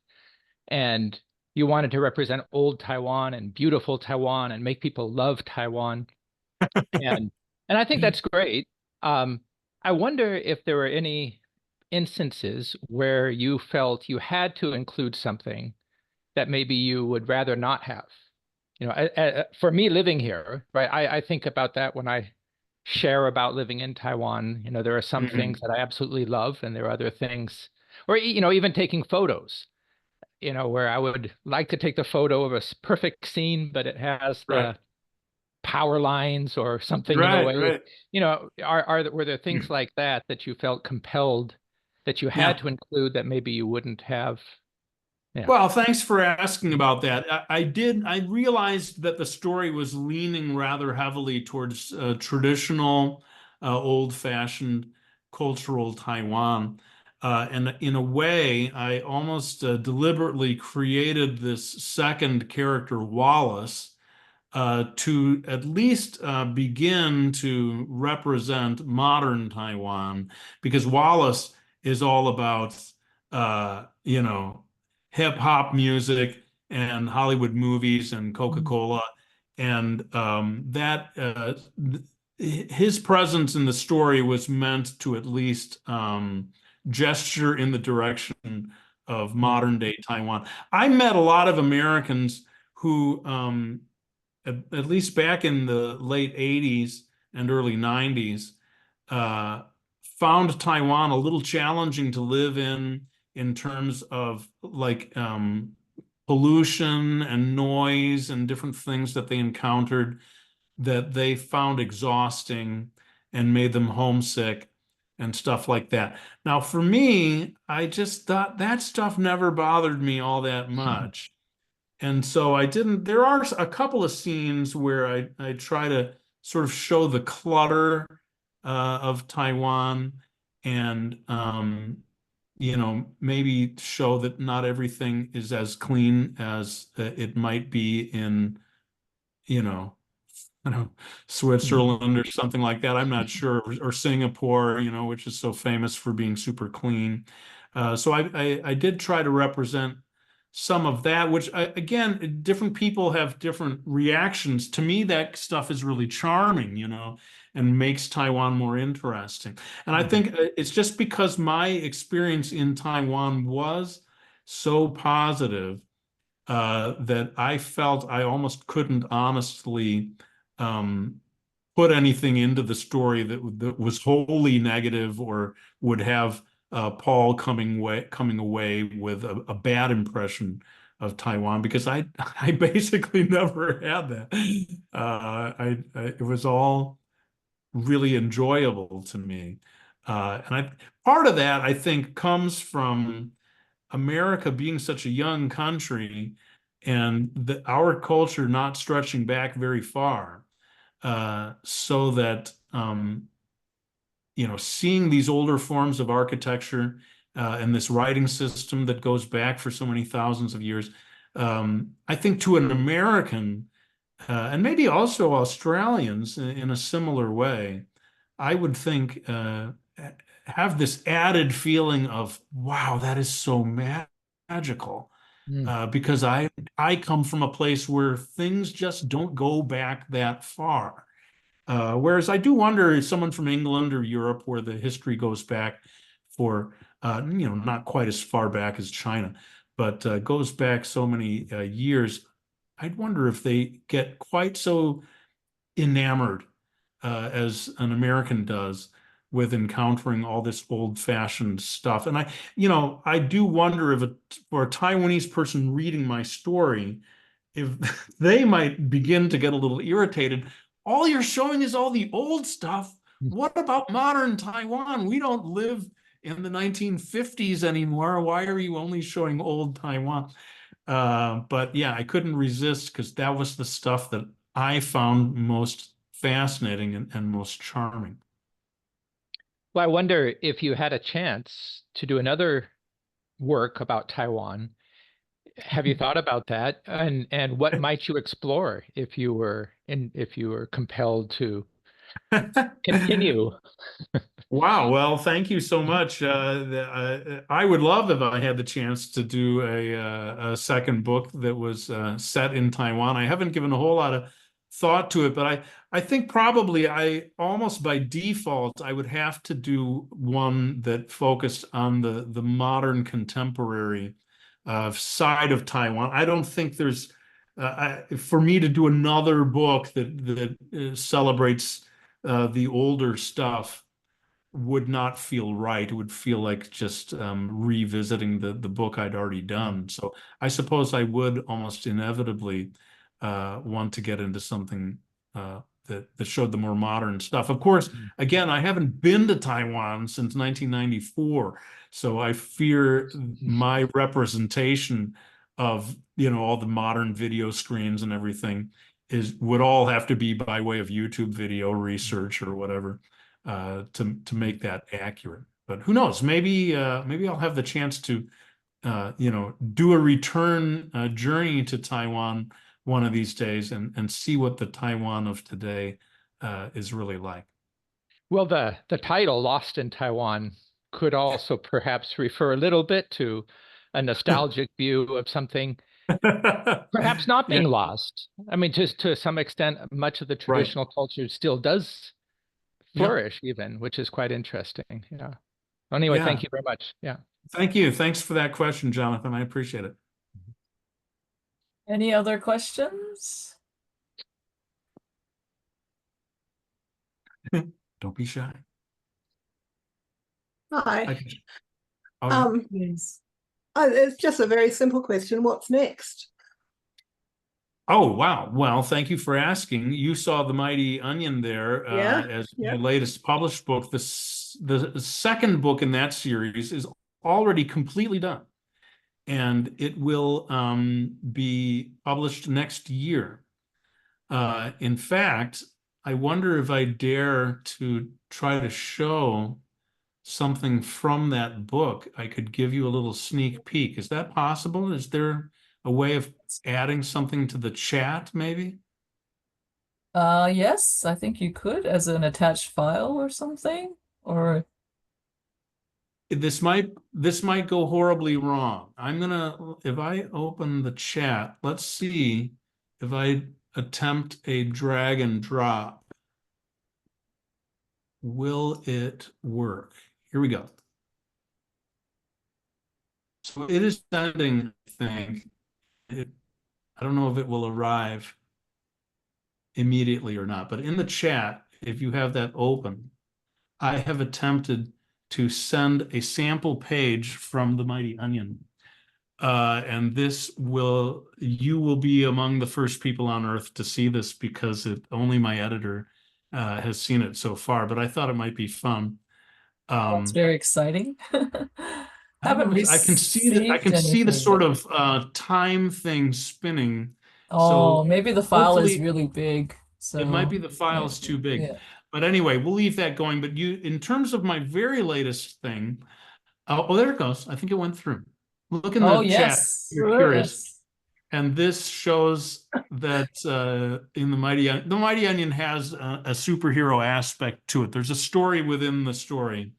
And you wanted to represent old Taiwan and beautiful Taiwan and make people love Taiwan. And I think that's great. I wonder if there were any instances where you felt you had to include something that maybe you would rather not have. For me living here, right, I think about that when I share about living in Taiwan. There are some things that I absolutely love, and there are other things, or even taking photos, where I would like to take the photo of a perfect scene, but it has the power lines or something in the way. Were there things like that you felt compelled that you had to include that maybe you wouldn't have? Yeah. Well, thanks for asking about that. I realized that the story was leaning rather heavily towards traditional, old-fashioned cultural Taiwan. And in a way, I almost deliberately created this second character, Wallace, to at least begin to represent modern Taiwan, because Wallace is all about, you know, hip hop music and Hollywood movies and Coca-Cola. And his presence in the story was meant to at least gesture in the direction of modern day Taiwan. I met a lot of Americans who, at least back in the late 80s and early 90s, found Taiwan a little challenging to live in terms of like pollution and noise and different things that they encountered that they found exhausting and made them homesick and stuff like that. Now, for me, I just thought that stuff never bothered me all that much. And so I didn't, there are a couple of scenes where I try to sort of show the clutter of Taiwan and, you know, maybe show that not everything is as clean as it might be in, you know, I don't know, Switzerland or something like that. I'm not sure, or Singapore, you know, which is so famous for being super clean. So I did try to represent some of that, which again, different people have different reactions. To me, that stuff is really charming, you know, and makes Taiwan more interesting. And I think it's just because my experience in Taiwan was so positive that I felt I almost couldn't honestly put anything into the story that was wholly negative or would have Paul coming away with a bad impression of Taiwan, because I basically never had that. It was all really enjoyable to me, and part of that I think comes from America being such a young country and our culture not stretching back very far, so that you know, seeing these older forms of architecture and this writing system that goes back for so many thousands of years, I think to an American and maybe also Australians in a similar way, I would think have this added feeling of, wow, that is so magical. Because I come from a place where things just don't go back that far. Whereas I do wonder if someone from England or Europe, where the history goes back for, you know, not quite as far back as China, but goes back so many years, I'd wonder if they get quite so enamored as an American does with encountering all this old-fashioned stuff. And you know, I do wonder if for a Taiwanese person reading my story, if they might begin to get a little irritated. All you're showing is all the old stuff. What about modern Taiwan? We don't live in the 1950s anymore. Why are you only showing old Taiwan? But yeah, I couldn't resist, because that was the stuff that I found most fascinating and most charming. Well, I wonder if you had a chance to do another work about Taiwan. Have you thought about that? And what might you explore if you were compelled to continue? Wow. Well, thank you so much. I would love if I had the chance to do a second book that was set in Taiwan. I haven't given a whole lot of thought to it, but I think probably almost by default, I would have to do one that focused on the modern contemporary side of Taiwan. I don't think there's, for me to do another book that celebrates the older stuff would not feel right. It would feel like just revisiting the book I'd already done. So I suppose I would almost inevitably want to get into something that showed the more modern stuff. Of course, again, I haven't been to Taiwan since 1994, so I fear my representation of, you know, all the modern video screens and everything would all have to be by way of YouTube video research or whatever. To make that accurate. But who knows? Maybe I'll have the chance to you know, do a return journey to Taiwan one of these days and see what the Taiwan of today is really like. Well, the title "Lost in Taiwan" could also perhaps refer a little bit to a nostalgic view of something perhaps not being lost. I mean, just to some extent, much of the traditional culture still does flourish even, which is quite interesting. Yeah. Anyway, thank you very much. Yeah. Thank you. Thanks for that question, Jonathan. I appreciate it. Any other questions? Don't be shy. Hi. Please. It's just a very simple question. What's next? Oh, wow. Well, thank you for asking. You saw The Mighty Onion there as my latest published book. The second book in that series is already completely done, and it will be published next year. In fact, I wonder if I dare to try to show something from that book. I could give you a little sneak peek. Is that possible? Is there a way of adding something to the chat, maybe? Yes, I think you could as an attached file or something, or This might go horribly wrong. If I open the chat, let's see if I attempt a drag and drop. Will it work? Here we go. So it is sending, I think. I don't know if it will arrive immediately or not, but in the chat, if you have that open, I have attempted to send a sample page from The Mighty Onion. And you will be among the first people on earth to see this, because only my editor has seen it so far, but I thought it might be fun. that's very exciting. I can see the sort of time thing spinning. Oh, So maybe the file is really big. So it might be the file's too big. Yeah. But anyway, we'll leave that going. But in terms of my very latest thing, oh, there it goes. I think it went through. Look in the chat. You're curious. Yes. And this shows that in The Mighty Onion has a superhero aspect to it. There's a story within the story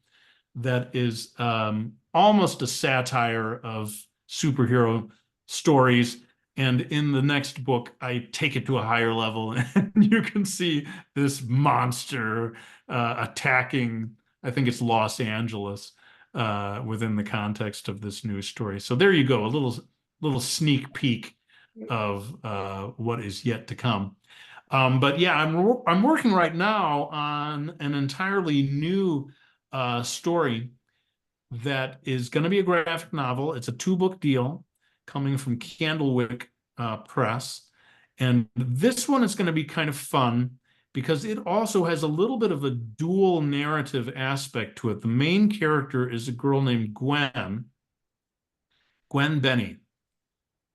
that is almost a satire of superhero stories. And in the next book, I take it to a higher level, and you can see this monster attacking, I think it's Los Angeles, within the context of this news story. So there you go, a little sneak peek of what is yet to come. But yeah, I'm working right now on an entirely new story that is going to be a graphic novel. It's a 2-book deal coming from Candlewick Press. And this one is going to be kind of fun because it also has a little bit of a dual narrative aspect to it. The main character is a girl named Gwen Benny.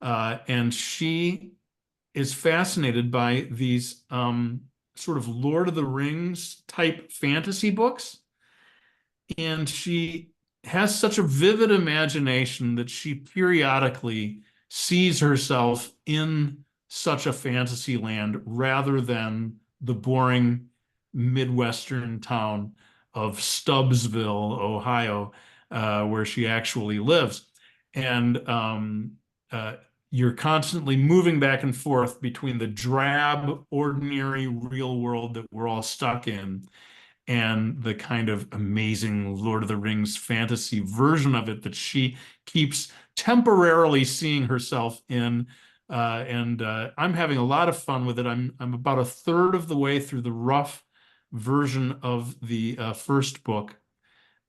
And she is fascinated by these sort of Lord of the Rings type fantasy books. And she has such a vivid imagination that she periodically sees herself in such a fantasy land rather than the boring Midwestern town of Stubbsville, Ohio, where she actually lives. And you're constantly moving back and forth between the drab, ordinary real world that we're all stuck in and the kind of amazing Lord of the Rings fantasy version of it that she keeps temporarily seeing herself in. And I'm having a lot of fun with it. I'm about a third of the way through the rough version of the first book.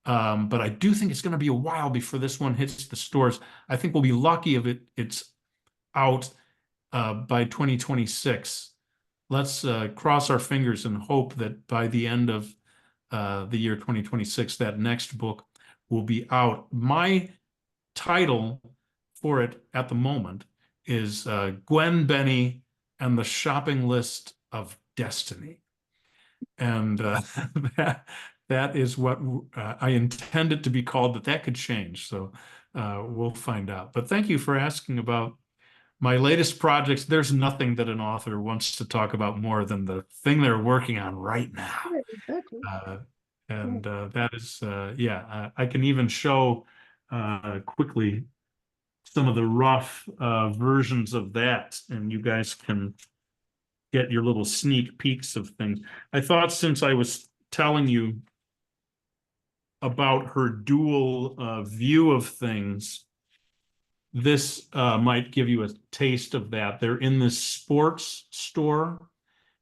But I do think it's going to be a while before this one hits the stores. I think we'll be lucky if it's out by 2026. Let's cross our fingers and hope that by the end of the year 2026, that next book will be out. My title for it at the moment is Gwen Benny and the Shopping List of Destiny. And that is what I intend it to be called, but that could change. So we'll find out. But thank you for asking about my latest projects. There's nothing that an author wants to talk about more than the thing they're working on right now. Exactly. And that is, yeah, I can even show quickly some of the rough versions of that, and you guys can get your little sneak peeks of things. I thought since I was telling you about her dual view of things, this might give you a taste of that. They're in this sports store,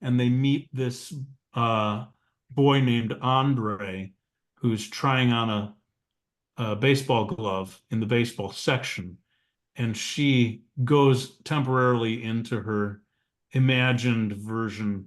and they meet this boy named Andre, who's trying on a baseball glove in the baseball section. And she goes temporarily into her imagined version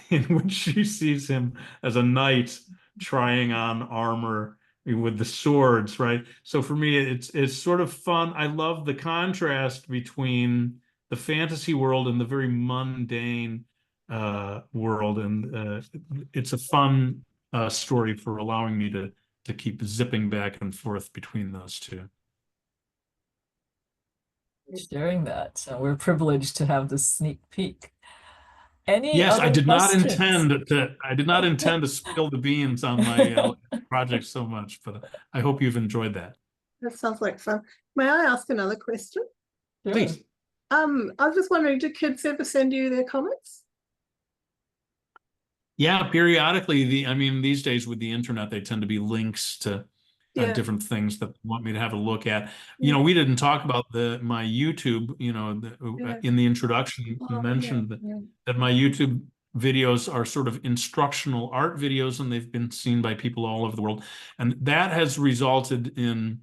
in which she sees him as a knight trying on armor with the swords, right? So for me, it's sort of fun. I love the contrast between the fantasy world and the very mundane world, and it's a fun story for allowing me to keep zipping back and forth between those two. Sharing that. So we're privileged to have this sneak peek. Any Yes, I other did not questions? intend to spill the beans on my project so much, but I hope you've enjoyed that. That sounds like fun. May I ask another question? Sure. Please. I was just wondering, do kids ever send you their comics? Yeah, periodically. I mean, these days with the internet, they tend to be links to Yeah. different things that they want me to have a look at. Yeah. We didn't talk about my YouTube, Yeah. in the introduction, Oh, mentioned yeah. that my YouTube videos are sort of instructional art videos, and they've been seen by people all over the world. And that has resulted in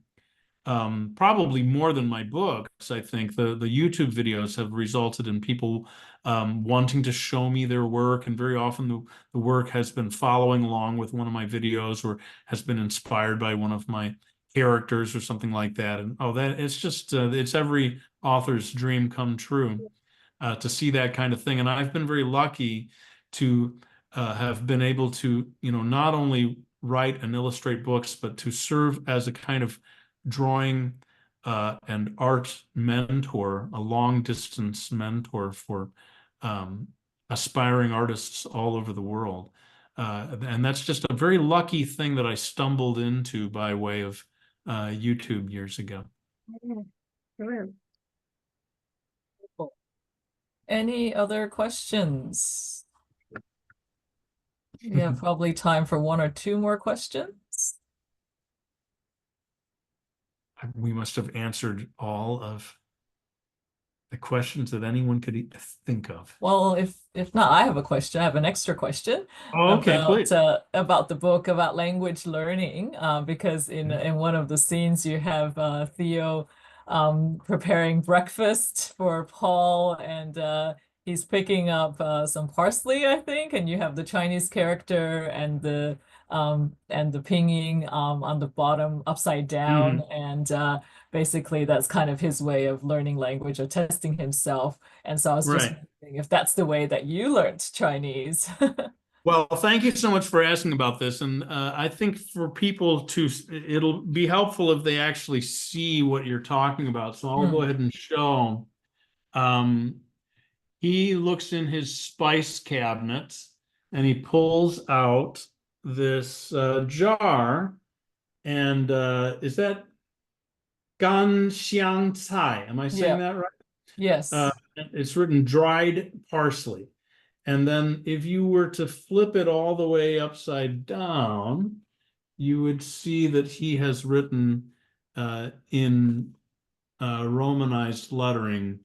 probably more than my books. I think the YouTube videos have resulted in people wanting to show me their work, and very often the work has been following along with one of my videos, or has been inspired by one of my characters or something like that. And that it's just it's every author's dream come true to see that kind of thing. And I've been very lucky to have been able to, not only write and illustrate books, but to serve as a kind of drawing and art mentor, a long distance mentor for aspiring artists all over the world. And that's just a very lucky thing that I stumbled into by way of YouTube years ago. Brilliant. Any other questions? We have probably time for one or two more questions. We must have answered all of the questions that anyone could think of. Well, if not, I have a question. I have an extra question Okay, please. about the book, about language learning, because in one of the scenes you have Theo preparing breakfast for Paul, and he's picking up some parsley, I think, and you have the Chinese character and the pinyin on the bottom upside down, and basically that's kind of his way of learning language or testing himself. And so I was just wondering if that's the way that you learned Chinese. Well, thank you so much for asking about this. And I think for people it'll be helpful if they actually see what you're talking about. So I'll go ahead and show. He looks in his spice cabinet and he pulls out this jar. And is that gan xiang cai? Am I saying that right? Yes. It's written dried parsley. And then if you were to flip it all the way upside down, you would see that he has written in Romanized lettering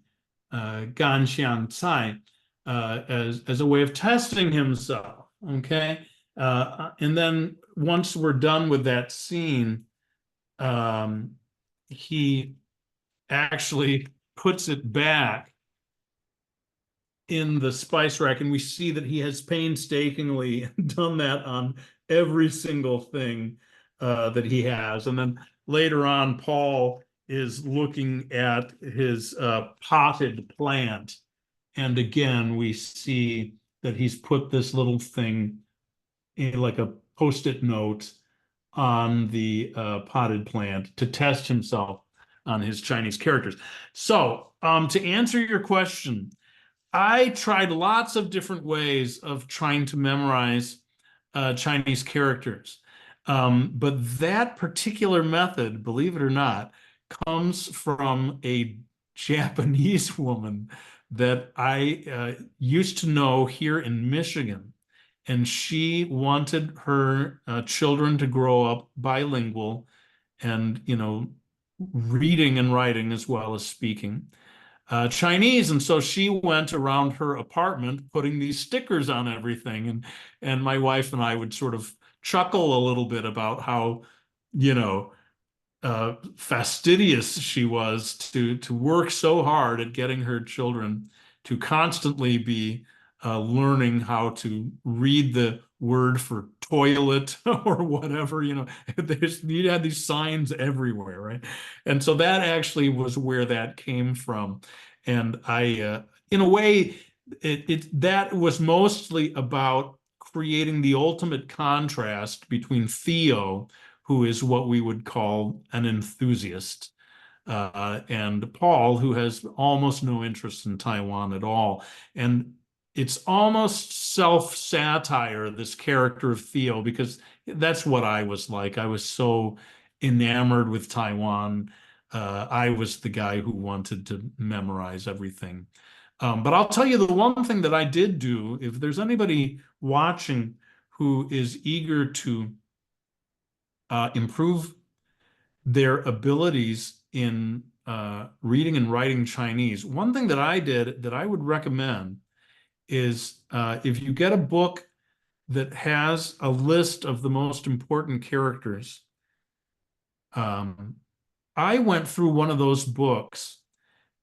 gan xiang cai as a way of testing himself. Okay. And then once we're done with that scene, he actually puts it back in the spice rack, and we see that he has painstakingly done that on every single thing that he has. And then later on, Paul is looking at his potted plant, and again we see that he's put this little thing in like a post-it note on the potted plant to test himself on his Chinese characters. So to answer your question, I tried lots of different ways of trying to memorize Chinese characters. But that particular method, believe it or not, comes from a Japanese woman that I used to know here in Michigan. And she wanted her children to grow up bilingual and, reading and writing as well as speaking Chinese. And so she went around her apartment putting these stickers on everything. And my wife and I would sort of chuckle a little bit about how, you know, fastidious she was to work so hard at getting her children to constantly be learning how to read the word for toilet or whatever, you had these signs everywhere, right? And so that actually was where that came from. And in a way, that was mostly about creating the ultimate contrast between Theo, who is what we would call an enthusiast, and Paul, who has almost no interest in Taiwan at all. And it's almost self-satire, this character of Theo, because that's what I was like. I was so enamored with Taiwan. I was the guy who wanted to memorize everything. But I'll tell you the one thing that I did do, if there's anybody watching who is eager to improve their abilities in reading and writing Chinese, one thing that I did that I would recommend is if you get a book that has a list of the most important characters, I went through one of those books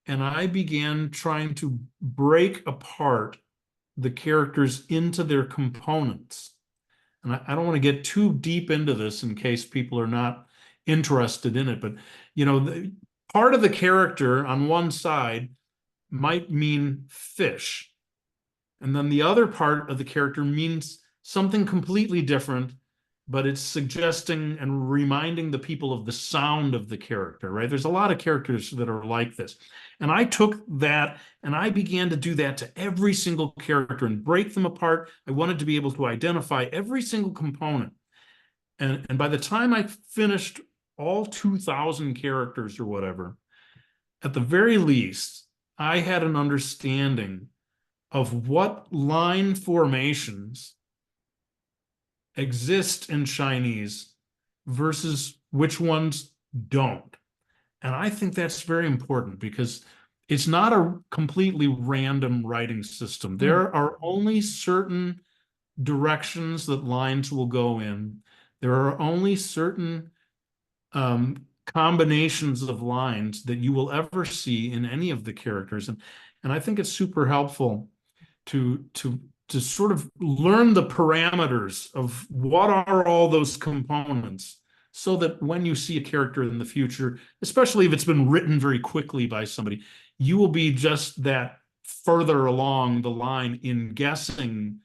and I began trying to break apart the characters into their components. And I don't want to get too deep into this in case people are not interested in it, but part of the character on one side might mean fish, and then the other part of the character means something completely different, but it's suggesting and reminding the people of the sound of the character, right? There's a lot of characters that are like this. And I took that and I began to do that to every single character and break them apart. I wanted to be able to identify every single component. And by the time I finished all 2,000 characters or whatever, at the very least, I had an understanding of what line formations exist in Chinese versus which ones don't. And I think that's very important because it's not a completely random writing system. There are only certain directions that lines will go in. There are only certain combinations of lines that you will ever see in any of the characters. And I think it's super helpful to sort of learn the parameters of what are all those components so that when you see a character in the future, especially if it's been written very quickly by somebody, you will be just that further along the line in guessing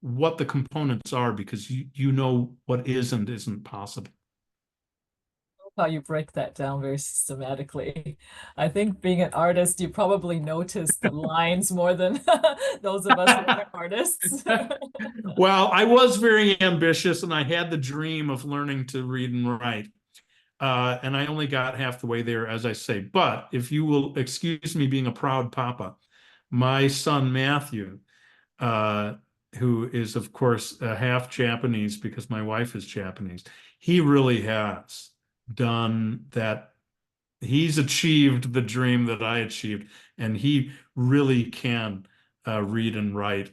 what the components are because you know what is and isn't possible. How you break that down very systematically. I think being an artist, you probably notice the lines more than those of us who are artists. Well, I was very ambitious and I had the dream of learning to read and write. And I only got half the way there, as I say. But if you will excuse me being a proud papa, my son Matthew, who is, of course, half Japanese because my wife is Japanese, he really has done that. He's achieved the dream that I achieved, and he really can read and write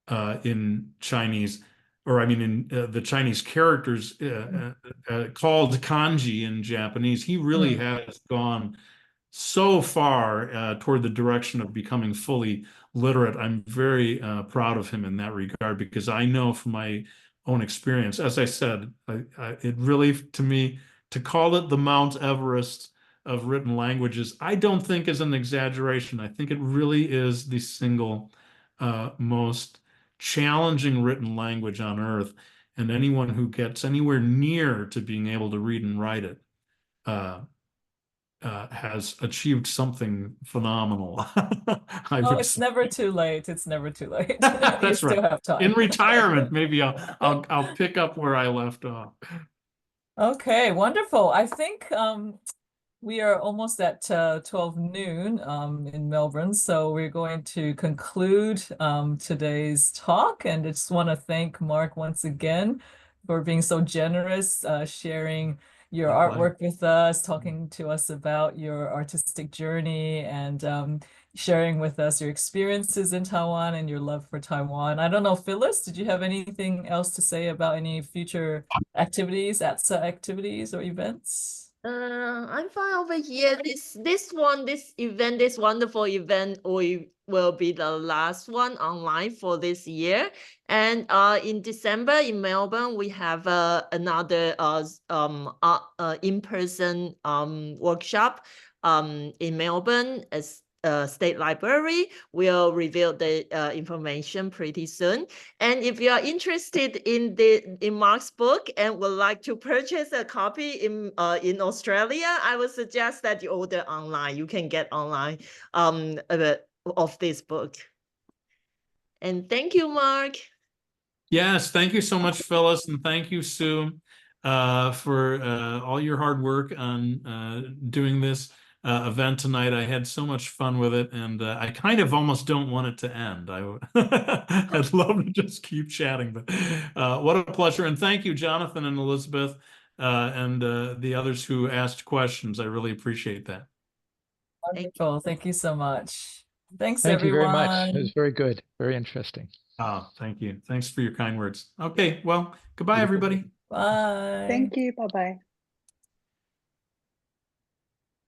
in Chinese, or I mean, in the Chinese characters called kanji in Japanese. He really has gone so far toward the direction of becoming fully literate. I'm very proud of him in that regard because I know from my own experience, as I said, it really, to me, to call it the Mount Everest of written languages, I don't think is an exaggeration. I think it really is the single most challenging written language on earth. And anyone who gets anywhere near to being able to read and write it has achieved something phenomenal. I Oh, would it's say. never too late. It's never too late. You That's still right. have time. In retirement, maybe I'll pick up where I left off. Okay, wonderful. I think we are almost at 12 noon in Melbourne, so we're going to conclude today's talk. And I just want to thank Mark once again for being so generous, sharing your My pleasure. artwork with us, talking to us about your artistic journey, and sharing with us your experiences in Taiwan and your love for Taiwan. I don't know, Phyllis, did you have anything else to say about any future activities, ATSA activities or events? I'm fine over here. This event, this wonderful event, will be the last one online for this year. And in December in Melbourne, we have another in-person workshop in Melbourne as State Library. We'll reveal the information pretty soon. And if you are interested in Mark's book and would like to purchase a copy in Australia, I would suggest that you order online. You can get online of this book. And thank you, Mark. Yes, thank you so much, Phyllis, and thank you, Sue, for all your hard work on doing this event tonight. I had so much fun with it, and I kind of almost don't want it to end. I'd love to just keep chatting, but what a pleasure. And thank you, Jonathan and Elizabeth, and the others who asked questions. I really appreciate that. Wonderful. Thank you so much. Thanks, Thank you very much. everyone. It was very good, very interesting. Oh, thank you. Thanks for your kind words. Okay, well, goodbye, everybody. Bye. Thank you. Bye-bye.